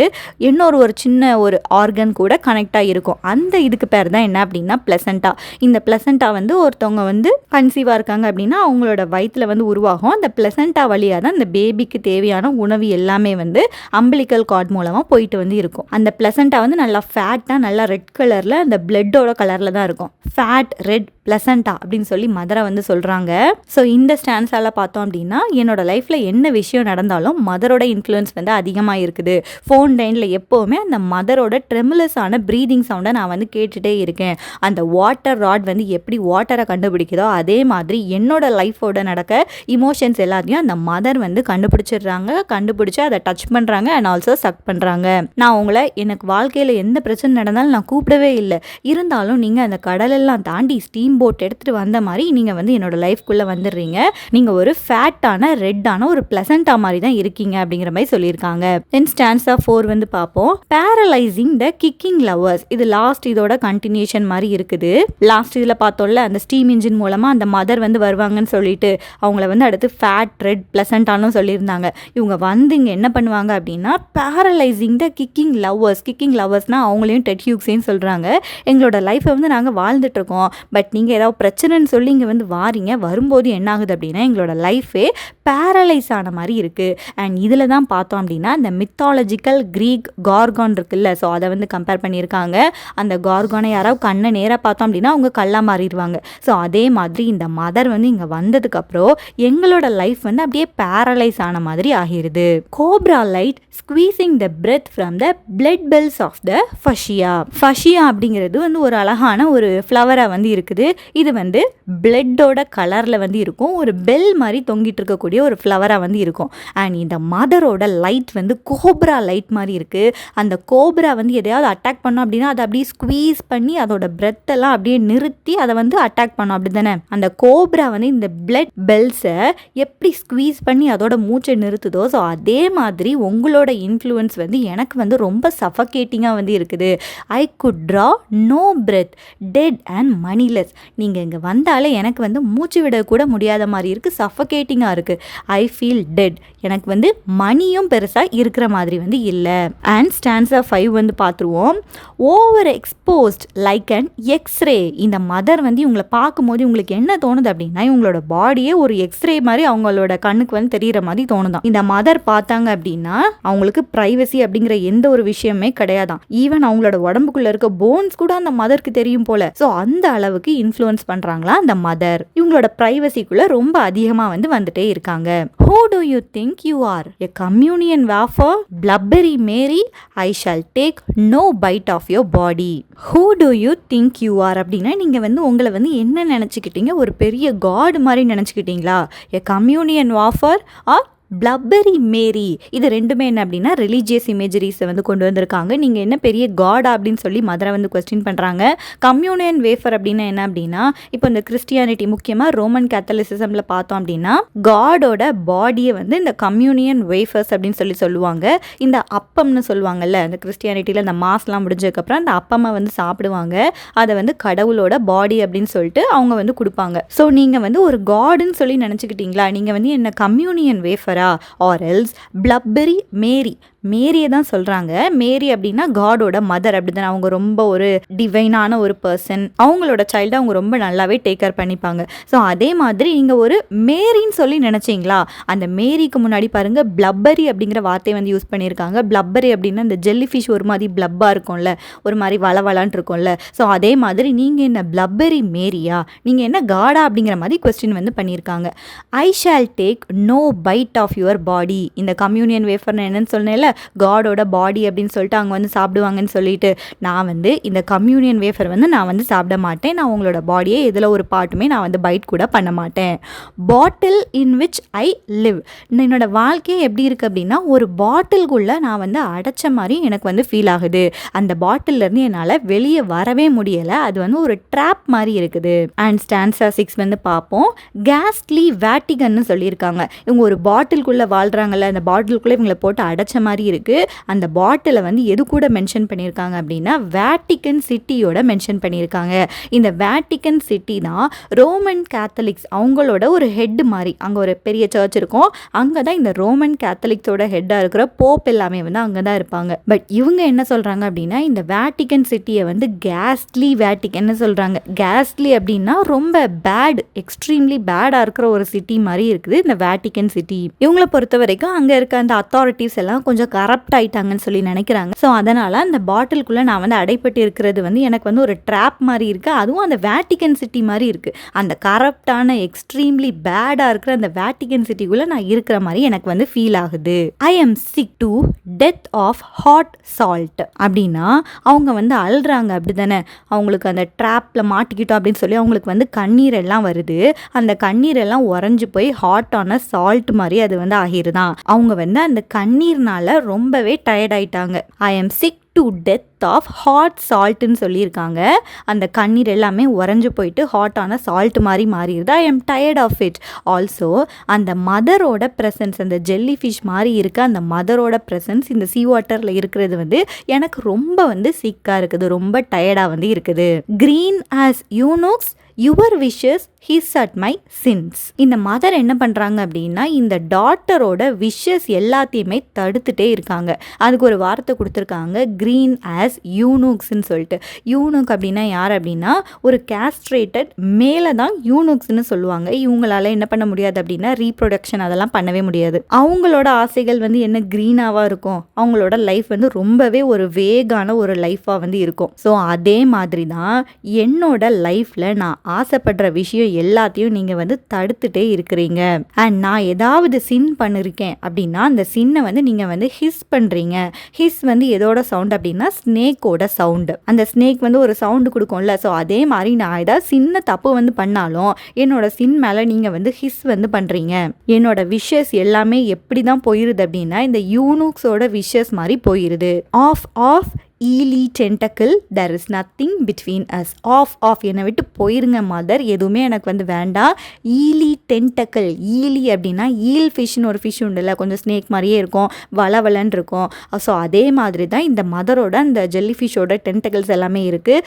ஒரு சின்ன ஒரு ஆர்கன் கூட கனெக்டாக இருக்கும். அந்த இதுக்கு பேர் தான் என்ன அப்படின்னா பிளசண்டா. இந்த பிளசண்டா வந்து ஒருத்தவங்க வந்து கன்சீவாக இருக்காங்க அப்படின்னா அவங்களோட வயிற்றில் வந்து உருவாகும். அந்த பிளசண்டா வழியாக தான் அந்த பேபிக்கு தேவையான உணவு எல்லாமே வந்து அம்பிளிக்கல் கார்டு மூலமாக போயிட்டு வந்து இருக்கும். அந்த பிளசண்டா வந்து நல்லா ஃபேட்டாக நல்லா ரெட் கலரில் அந்த பிளட்டோட கலரில் தான் இருக்கும். ஃபேட் ரெட் பிளசண்டா அப்படின்னு சொல்லி மதரை வந்து சொல்கிறாங்க. ஸோ இந்த ஸ்டான்ஸால் பார்த்தோம் அப்படின்னா என்னோட லைஃப்பில் என்ன விஷயம் நடந்தாலும் மதரோட இன்ஃப்ளூயன்ஸ் வந்து அதிகமாக இருக்குது. ஃபோன் லைனில் எப்போவுமே அந்த மதரோட ட்ரெமுலஸான ப்ரீதிங் சவுண்டை நான் வந்து கேட்டுகிட்டே இருக்கேன். அந்த வாட்டர் ராட் வந்து எப்படி வாட்டரை கண்டுபிடிக்குதோ அதே மாதிரி என்னோட லைஃபோட நடக்க இமோஷன்ஸ் எல்லாத்தையும் அந்த மதர் வந்து கண்டுபிடிச்சு அதை டச் பண்ணுறாங்க அண்ட் ஆல்சோ சக் பண்ணுறாங்க. நான் உங்களை எனக்கு வாழ்க்கையில் எந்த பிரச்சனை நடந்தாலும் நான் கூப்பிடவே இல்லை, இருந்தாலும் நீங்கள் அந்த கடலெல்லாம் தாண்டி ஸ்டீம் போட் எடுத்துகிட்டு வந்த மாதிரி நீங்கள் வந்து என்னோட லைஃப்குள்ளே வந்துடுறீங்க. நீங்கள் ஒரு ஃபேட்டான ரெட்டான ஒரு பிளசண்டா மாதிரி தான் இருக்கீங்க அப்படிங்கிற மாதிரி சொல்லியிருக்காங்க. தென் ஸ்டான்ஸா 4 வந்து பார்ப்போம். பேரலைசிங் த கிக்கிங் லவர்ஸ். இது லாஸ்ட் இதோட கண்டினியூஷன் மாதிரி இருக்குது. லாஸ்ட் இதில் பார்த்தோம்ல அந்த ஸ்டீம் இன்ஜின் மூலமாக அந்த மதர் வந்து வருவாங்கன்னு சொல்லிட்டு அவங்கள வந்து அடுத்து ஃபேட் ரெட் பிளசண்டானு சொல்லியிருந்தாங்க. இவங்க வந்து இங்கே என்ன பண்ணுவாங்க அப்படின்னா பேரலைசிங் த கிக்கிங் லவர்ஸ்னால் அவங்களையும் டெட் ஹியூக்ஸேன்னு சொல்கிறாங்க. எங்களோட லைஃப்பை வந்து நாங்கள் வாழ்ந்துட்டுருக்கோம், பட் நீங்கள் ஏதாவது பிரச்சனைன்னு சொல்லி இங்கே வந்து வரும்போது என்ன ஆகுது அப்படின்னா எங்களோட லைஃபே பேரலைஸ் ஆன மாதிரி இருக்குது. அண்ட் இதில் தான் பார்த்தோம் அப்படின்னா இந்த மித்தாலஜிக்கல் க்ரீக் கார்கான் இருக்குல்ல, ஸோ அதை வந்து கம்பேர் பண்ணியிருக்காங்க. அந்த கார்கானை யாராவது கண்ணை நேராக பார்த்தோம் அப்படின்னா அவங்க கல்லாக மாறிடுவாங்க. ஸோ அதே மாதிரி இந்த மதர் வந்து இங்கே வந்ததுக்கப்புறம் எங்களோட லைஃப் வந்து அப்படியே பேரலைஸ் ஆன மாதிரி ஆகிடுது. Cobra light squeezing the breath from the blood bells of the fuchsia அப்படிங்கிறது வந்து ஒரு அழகான ஒரு ஃப்ளவராக வந்து இருக்குது. இது வந்து பிளட்டோட கலரில் வந்து இருக்கும். ஒரு பெல் மாதிரி தொங்கிட்டு இருக்கக்கூடிய ஒரு ஃப்ளவராக வந்து இருக்கும். அண்ட் இந்த மதரோட லைட் வந்து கோப்ரா லைட் மாதிரி இருக்குது. அந்த கோப்ரா வந்து எதையாவது அட்டாக் பண்ணோம் அப்படின்னா அதை அப்படியே ஸ்குவீஸ் பண்ணி அதோட பிரெத்தெல்லாம் அப்படியே நிறுத்தி அதை வந்து அட்டாக் பண்ணோம் அப்படி தானே. அந்த கோப்ரா வந்து இந்த பிளட் பெல்ஸை எப்படி ஸ்குவீஸ் பண்ணி அதோட மூச்சை நிறுத்துதோ, ஸோ அதே மாதிரி உங்களோட இன்ஃப்ளூயன்ஸ் வந்து எனக்கு வந்து ரொம்ப சஃபகேட்டிங்காக வந்து இருக்குது. I could draw no breath dead and moneyless. நீங்கள் இங்கே வந்தாலே எனக்கு வந்து மூச்சு விட கூட முடியாத மாதிரி இருக்குது, சஃபகேட்டிங்காக இருக்குது. I feel dead. எனக்கு வந்து மணியும் பெருசாக இருக்கிற மாதிரி வந்து இல்லை. அண்ட் ஸ்டான்ஸா 5 வந்து பார்த்துருவோம். Over exposed like and X-ray. இந்த மதர் வந்து இவங்களை பார்க்கும்போது உங்களுக்கு என்ன தோணுது அப்படின்னா இவங்களோட பாடியே ஒரு எக்ஸ்ரே மாதிரி அவங்களோட கண்ணுக்கு வந்து தெரிகிற மாதிரி தோணுதான். இந்த மதர் பார்த்தாங்க அப்படின்னா அவங்களுக்கு ப்ரைவசி அப்படிங்கிற எந்த ஒரு விஷயமே கிடையாதான். ஈவன் அவங்களோட உடம்புக்குள்ள இருக்க போன்ஸ் கூட அந்த மதருக்கு தெரியும் போல. ஸோ அந்த அளவுக்கு இன்ஃப்ளூயன்ஸ் பண்ணுறாங்களா அந்த மதர். இவங்களோட ப்ரைவசிக்குள்ள ரொம்ப அதிகமாக வந்து வந்துட்டே இருக்காங்க. Who do you think you are? A communion wafer, blubbery Mary, I shall take no bite of your body. Who do you think you are அப்படின்னா நீங்கள் வந்து உங்களை வந்து என்ன நினச்சிக்கிட்டீங்க, ஒரு பெரிய காட் மாதிரி நினச்சிக்கிட்டீங்களா? A communion wafer or பிளப்பரி மேரி. இது ரெண்டுமே என்ன அப்படின்னா ரிலீஜியஸ் இமேஜரிஸை வந்து கொண்டு வந்திருக்காங்க. நீங்கள் என்ன பெரிய காடா அப்படின்னு சொல்லி மதரை வந்து கொஸ்டின் பண்ணுறாங்க. கம்யூனியன் வேஃபர் அப்படின்னா என்ன அப்படின்னா, இப்போ இந்த கிறிஸ்டியானிட்டி முக்கியமாக ரோமன் கேத்தலிசிசமில் பார்த்தோம் அப்படின்னா காடோட பாடியை வந்து இந்த கம்யூனியன் வேஃபர்ஸ் அப்படின்னு சொல்லி சொல்லுவாங்க. இந்த அப்பம்னு சொல்லுவாங்கல்ல, இந்த கிறிஸ்டியானிட்டியில் இந்த மாஸ்லாம் முடிஞ்சதுக்கப்புறம் அந்த அப்பம்மை வந்து சாப்பிடுவாங்க. அதை வந்து கடவுளோட பாடி அப்படின்னு சொல்லிட்டு அவங்க வந்து கொடுப்பாங்க. ஸோ நீங்கள் வந்து ஒரு காடுன்னு சொல்லி நினச்சிக்கிட்டீங்களா, நீங்கள் வந்து என்ன கம்யூனியன் வேஃபரா ஆர் எல்ஸ் பிளப்பரி மேரி. மேரியை தான் சொல்கிறாங்க. மேரி அப்படின்னா காடோட மதர் அப்படி தானே. அவங்க ரொம்ப ஒரு டிவைனான ஒரு பர்சன். அவங்களோட சைல்டை அவங்க ரொம்ப நல்லாவே டேக் கேர் பண்ணிப்பாங்க. ஸோ அதே மாதிரி நீங்கள் ஒரு மேரின்னு சொல்லி நினச்சிங்களா, அந்த மேரிக்கு முன்னாடி பாருங்கள் பிளப்பரி அப்படிங்கிற வார்த்தையை வந்து யூஸ் பண்ணியிருக்காங்க. பிளப்பரி அப்படின்னா இந்த ஜெல்லி ஃபிஷ் ஒரு மாதிரி பிளப்பாக இருக்கும்ல, ஒரு மாதிரி வளவலான் இருக்கும்ல. ஸோ அதே மாதிரி நீங்கள் என்ன பிளப்பரி மேரியா, நீங்கள் என்ன காடா அப்படிங்கிற மாதிரி கொஸ்டின் வந்து பண்ணியிருக்காங்க. I shall take no bite of your body. இந்த கம்யூனியன் வேஃபர்னு என்னன்னு சொன்னேன்ல, காடோட பாடி அப்படின்னு சொல்லிட்டு அவங்க வந்து சாப்பிடுவாங்கன்னு சொல்லிட்டு, நான் வந்து இந்த கம்யூனியன் வேஃபர் வந்து நான் வந்து சாப்பிட மாட்டேன். நான் உங்களோட பாடியை இதில் ஒரு பாட்டுமே நான் வந்து பைட் கூட பண்ண மாட்டேன். பாட்டில் இன் விச் ஐ லிவ். என்னோட வாழ்க்கையே எப்படி இருக்குது அப்படின்னா, ஒரு பாட்டிலுக்குள்ளே நான் வந்து அடைச்ச மாதிரி எனக்கு வந்து ஃபீல் ஆகுது. அந்த பாட்டிலேருந்து என்னால் வெளியே வரவே முடியலை. அது வந்து ஒரு ட்ராப் மாதிரி இருக்குது. அண்ட் ஸ்டான்சா 6 வந்து பார்ப்போம். கேஸ்ட்லி வேட்டிகன்னு சொல்லியிருக்காங்க. இவங்க ஒரு பாட்டிலுக்குள்ளே வாழ்கிறாங்கல்ல, அந்த பாட்டிலுக்குள்ளே இவங்களை போட்டு அடைச்ச மாதிரி இருக்குது. அந்த பாட்டிலை வந்து எது கூட மென்ஷன் பண்ணியிருக்காங்க அப்படின்னா வேட்டிகன் சிட்டியோட மென்ஷன் பண்ணியிருக்காங்க. இந்த வேட்டிகன் சிட்டி தான் ரோமன் கேத்தலிக்ஸ் அவங்களோட ஒரு ஹெட் மாதிரி. அங்கே ஒரு பெரிய சர்ச் இருக்கும். அங்கே தான் இந்த ரோமன் கேத்தலிக்ஸோட ஹெட்டாக இருக்கிற போப் எல்லாமே வந்து அங்கே தான் இருப்பாங்க. பட் இவங்க என்ன சொல்கிறாங்க அப்படின்னா, இந்த வேட்டிகன் சிட்டியை வந்து கேஸ்ட்லி வேட்டிகன் சொல்கிறாங்க. கேஸ்ட்லி அப்படின்னா ரொம்ப பேட், எக்ஸ்ட்ரீம்லி பேடாக இருக்கிற ஒரு சிட்டி மாதிரி இருக்குது இந்த வேட்டிகன் சிட்டி. இவங்களை பொறுத்த வரைக்கும் அங்கே இருக்க அந்த அத்தாரிட்டிஸ் எல்லாம் கொஞ்சம் கரப்ட் ஆயிட்டாங்கன்னு சொல்லி நினைக்கிறாங்க. ஸோ அதனால அந்த பாட்டிலுக்குள்ளே நான் வந்து அடைப்பட்டு இருக்கிறது வந்து எனக்கு வந்து ஒரு ட்ராப் மாதிரி இருக்குது. அதுவும் அந்த வேட்டிகன் சிட்டி மாதிரி இருக்குது. அந்த கரப்டான எக்ஸ்ட்ரீம்லி பேடாக இருக்கிற அந்த வேட்டிகன் சிட்டிக்குள்ளே நான் இருக்கிற மாதிரி எனக்கு வந்து ஃபீல் ஆகுது. I am sick to death of hot salt. அப்படின்னா அவங்க வந்து அழுறாங்க அப்படி தானே. அவங்களுக்கு அந்த ட்ராப்பில் மாட்டிக்கிட்டோம் அப்படின்னு சொல்லி அவங்களுக்கு வந்து கண்ணீர் எல்லாம் வருது. அந்த கண்ணீர் எல்லாம் உறைஞ்சு போய் ஹாட்டான சால்ட் மாதிரி அது வந்து ஆகிருதான். அவங்க வந்து அந்த கண்ணீர்னால ரொம்பவே டயர்ட் ஆயிட்டாங்க. I am sick to death of hot சால்ட்னு சொல்லியிருக்காங்க. அந்த கண்ணீர் எல்லாமே உறைஞ்சு போயிட்டு ஹாட்டான சால்ட் மாதிரி மாறிடுது. I am tired of it. Also அந்த மதரோட ப்ரெசன்ஸ், அந்த ஜெல்லி ஃபிஷ் மாதிரி இருக்க அந்த மதரோட ப்ரெசன்ஸ் இந்த சீ வாட்டரில் இருக்கிறது வந்து எனக்கு ரொம்ப வந்து சிக்காக இருக்குது, ரொம்ப டயர்டாக வந்து இருக்குது. Green as eunuchs your wishes hiss at my sins. இந்த மதர் என்ன பண்ணுறாங்க அப்படின்னா, இந்த டாட்டரோட விஷஸ் எல்லாத்தையுமே தடுத்துட்டே இருக்காங்க. அதுக்கு ஒரு வார்த்தை கொடுத்துருக்காங்க, க்ரீன் ஆஸ் யூனூக்ஸ்ன்னு சொல்லிட்டு. யூனூக் அப்படின்னா யார் அப்படின்னா, ஒரு கேஸ்ட்ரேட்டட் மேலே தான் யூனூக்ஸ்ன்னு சொல்லுவாங்க. இவங்களால என்ன பண்ண முடியாது அப்படின்னா ரீப்ரொடக்ஷன் அதெல்லாம் பண்ணவே முடியாது. அவங்களோட ஆசைகள் வந்து என்ன க்ரீனாவாக இருக்கும், அவங்களோட லைஃப் வந்து ரொம்பவே ஒரு வேகான ஒரு லைஃபாக வந்து இருக்கும். ஸோ அதே மாதிரி தான் என்னோட லைஃப்பில் நான் ஆசைப்படுற விஷயம் எல்லாத்தையும் நீங்கள் வந்து தடுத்துட்டே இருக்கிறீங்க. அண்ட் நான் ஏதாவது சின் பண்ணிருக்கேன் அப்படின்னா அந்த சின்னை வந்து நீங்கள் வந்து ஹிஸ் பண்ணுறீங்க. ஹிஸ் வந்து எதோட சவுண்ட் அப்படின்னா ஸ்னேக்கோட சவுண்டு. அந்த ஸ்னேக் வந்து ஒரு சவுண்டு கொடுக்கும்ல. ஸோ அதே மாதிரி நான் ஏதாவது சின்ன தப்பு வந்து பண்ணாலும் என்னோட சின் மேலே நீங்கள் வந்து ஹிஸ் வந்து பண்ணுறீங்க. என்னோட விஷஸ் எல்லாமே எப்படி தான் போயிருது அப்படின்னா இந்த யூனூக்ஸோட விஷஸ் மாதிரி போயிருது. Off eely tentacle there is nothing between us. Off என்னை விட்டு போயிருங்க மதர், எதுவுமே எனக்கு வந்து வேண்டாம். ஈலி டென்டக்கிள். ஈலி அப்படின்னா ஈல் ஃபிஷ்னு ஒரு ஃபிஷ் உண்டுல்ல, கொஞ்சம் ஸ்னேக் மாதிரியே இருக்கும், வளவலன்னு இருக்கும். ஸோ அதே மாதிரி தான் இந்த மதரோட அந்த ஜெல்லி ஃபிஷ்ஷோட டென்டக்கிள்ஸ் எல்லாமே இருக்குது.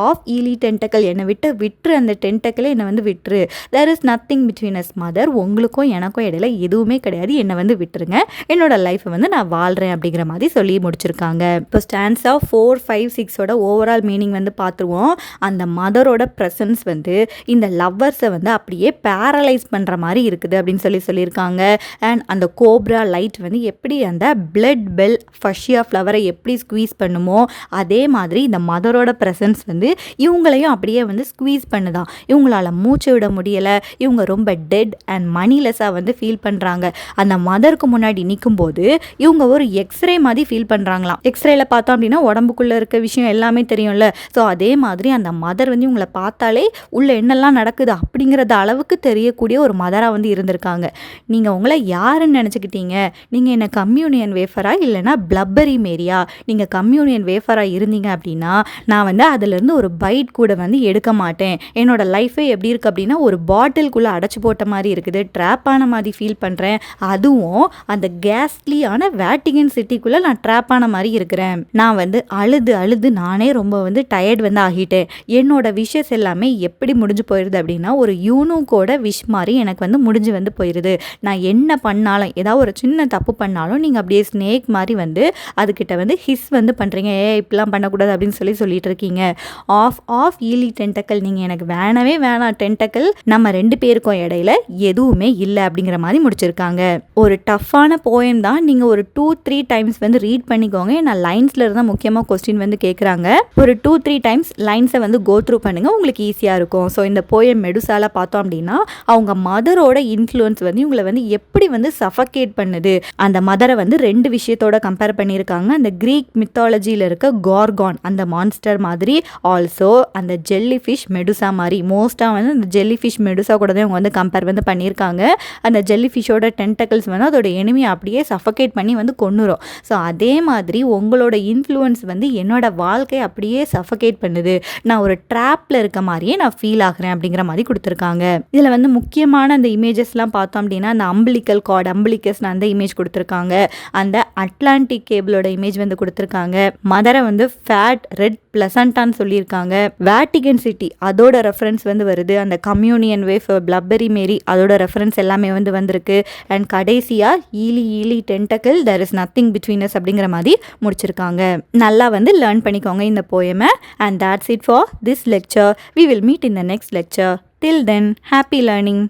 Of eely tentacle. என்னை விட்டுரு, அந்த டென்டக்கிளை என்னை வந்து விட்டுரு. There is nothing between us mother. உங்களுக்கும் எனக்கும் இடையில எதுவுமே கிடையாது, என்னை வந்து விட்டுருங்க, என்னோட லைஃப்பை வந்து நான் வாழ்கிறேன் அப்படிங்கிற மாதிரி சொல்லி முடிச்சிருக்காங்க. இப்போ ஸ்டான்ஸ் 4, 5, 6ஓட ஓவரால் மீனிங் வந்து பார்த்துருவோம். அந்த மதரோட ப்ரெசன்ஸ் வந்து இந்த லவ்வர்ஸை வந்து அப்படியே பேரலைஸ் பண்ணுற மாதிரி இருக்குது அப்படின்னு சொல்லியிருக்காங்க. அண்ட் அந்த கோப்ரா லைட் வந்து எப்படி அந்த பிளட் பெல் ஃபஷியா ஃப்ளவரை எப்படி ஸ்குவீஸ் பண்ணுமோ அதே மாதிரி இந்த மதரோட ப்ரெசன்ஸ் வந்து இவங்களையும் அப்படியே வந்து ஸ்குவீஸ் பண்ணுதான். இவங்களால மூச்சு விட முடியலை, இவங்க ரொம்ப டெட் அண்ட் மணிலெஸ்ஸாக வந்து ஃபீல் பண்ணுறாங்க. அந்த மதருக்கு முன்னாடி நிற்கும்போது இவங்க ஒரு எக்ஸ்ரே மாதிரி ஃபீல் பண்ணுறாங்களாம். எக்ஸ்ரேல பார்த்தோம் அப்படின்னா உடம்புக்குள்ளே இருக்க விஷயம் எல்லாமே தெரியும்ல. ஸோ அதே மாதிரி அந்த மதர் வந்து இவங்கள பார்த்தாலே உள்ள என்னெல்லாம் நடக்குது அப்படிங்கிறத அளவுக்கு தெரியக்கூடிய ஒரு மதராக வந்து இருந்திருக்காங்க. நீங்கள் உங்களை யாருன்னு நினச்சிக்கிட்டீங்க? நீங்கள் என்ன கம்யூனியன் வேஃபரா இல்லைனா பிளப்பரி மேரியா? நீங்கள் கம்யூனியன் வேஃபராக இருந்தீங்க அப்படின்னா நான் வந்து அதிலிருந்து ஒரு பைட் கூட வந்து எடுக்க மாட்டேன். என்னோட லைஃபே எப்படி இருக்குது அப்படின்னா ஒரு பாட்டிலுக்குள்ளே அடைச்சி போட்ட மாதிரி இருக்குது, ட்ராப்பான மாதிரி ஃபீல் பண்ணுறேன். அதுவும் அந்த கேஸ்லியான வேட்டிகன் சிட்டிக்குள்ளே நான் ட்ராப்பான மாதிரி இருக்கிறேன். நான் வந்து அழுது அழுது நானே ரொம்ப வந்து டயர்ட் வந்து ஆகிட்டேன். என்னோட விஷஸ் எல்லாமே எப்படி முடிஞ்சு போயிடுது அப்படின்னா ஒரு யூனூக்கோட விஷ் மாதிரி எனக்கு வந்து முடிஞ்சு வந்து போயிடுது. நான் என்ன பண்ணாலும் ஏதாவது ஒரு சின்ன தப்பு பண்ணாலும் நீங்கள் அப்படியே ஸ்னேக் மாதிரி வந்து அதுக்கிட்ட வந்து ஹிஸ் வந்து பண்ணுறீங்க. இப்படிலாம் பண்ணக்கூடாது அப்படின்னு சொல்லிட்டு இருக்கீங்க. ஆஃப் ஈலி டென்டக்கல், நீங்கள் எனக்கு வேணவே வேணாம் டென்டக்கல், நம்ம 2 பேருக்கும் இடையில எதுவுமே இல்லை அப்படிங்கிற மாதிரி முடிச்சிருக்காங்க. ஒரு டஃப்பான போயம் தான். நீங்கள் ஒரு 2-3 டைம்ஸ் வந்து ரீட் பண்ணிக்கோங்க. நான் லைன்ஸில் இருந்தால் முக்கியமாக கொஸ்டின் வந்து கேட்குறாங்க. ஒரு 2-3 டைம்ஸ் லைன்ஸை வந்து கோ த்ரூ பண்ணுங்கள், உங்களுக்கு ஈஸியாக இருக்கும். ஸோ இந்த போயம் மெடுசால பார்த்தோம் அப்படின்னா அவங்க மதரோட இன்ஃப்ளூயன்ஸ் வந்து இவங்களை வந்து எப்படி வந்து சஃபகேட் பண்ணுது. அந்த மதரை வந்து 2 விஷயத்தோட கம்பேர் பண்ணியிருக்காங்க. அந்த கிரீக் மித்தாலஜியில் இருக்க கார்கான் அந்த மான்ஸ்டர் மாதிரி, ஆல்சோ அந்த ஜெல்லி ஃபிஷ் மெடுசா மாதிரி. மோஸ்ட்டாக வந்து அந்த ஜெல்லி ஃபிஷ் மெடுசா கூட தான் இவங்க வந்து கம்பேர் வந்து பண்ணியிருக்காங்க. அந்த ஜெல்லி ஃபிஷ்ஷோட டென்டக்கல்ஸ் வந்து அதோட எனிமியை அப்படியே சஃபகேட் பண்ணி வந்து கொன்னுரும். ஸோ அதே மாதிரி உங்களோட இன்ஃப்ளூயன்ஸ் வந்து என்னோட வாழ்க்கையை அப்படியே சஃபகேட் பண்ணுது. நான் ஒரு ட்ராப்பில் இருக்க மாதிரியே நான் ஃபீல் ஆகிறேன் அப்படிங்கிற மாதிரி கொடுத்துருக்காங்க. இதில் வந்து முக்கியமான அந்த இமேஜஸ்லாம் பார்த்தோம் அப்படின்னா அந்த அம்பிளிக்கல் கார்டு, அம்பிளிக்கஸ் அந்த இமேஜ் கொடுத்துருக்காங்க. அந்த அட்லாண்டிக் கேபிளோட இமேஜ் வந்து கொடுத்துருக்காங்க. மதரை வந்து ஃபேட் ரெட் பிளசண்டான்னு சொல்லியிருக்காங்க. வேட்டிகன் சிட்டி அதோட ரெஃபரன்ஸ் வந்து வருது. அந்த கம்யூனியன் வேஃப், பிளப்பரி மேரி அதோட ரெஃபரன்ஸ் எல்லாமே வந்து வந்திருக்கு. அண்ட் கடைசியாக eely tentacle there is nothing between us அப்படிங்கிற மாதிரி முடிச்சிருக்காங்க. நல்லா வந்து லேர்ன் பண்ணிக்கோங்க இந்த போயமை. And that's it for this lecture. We will meet in the next lecture. Till then, happy learning.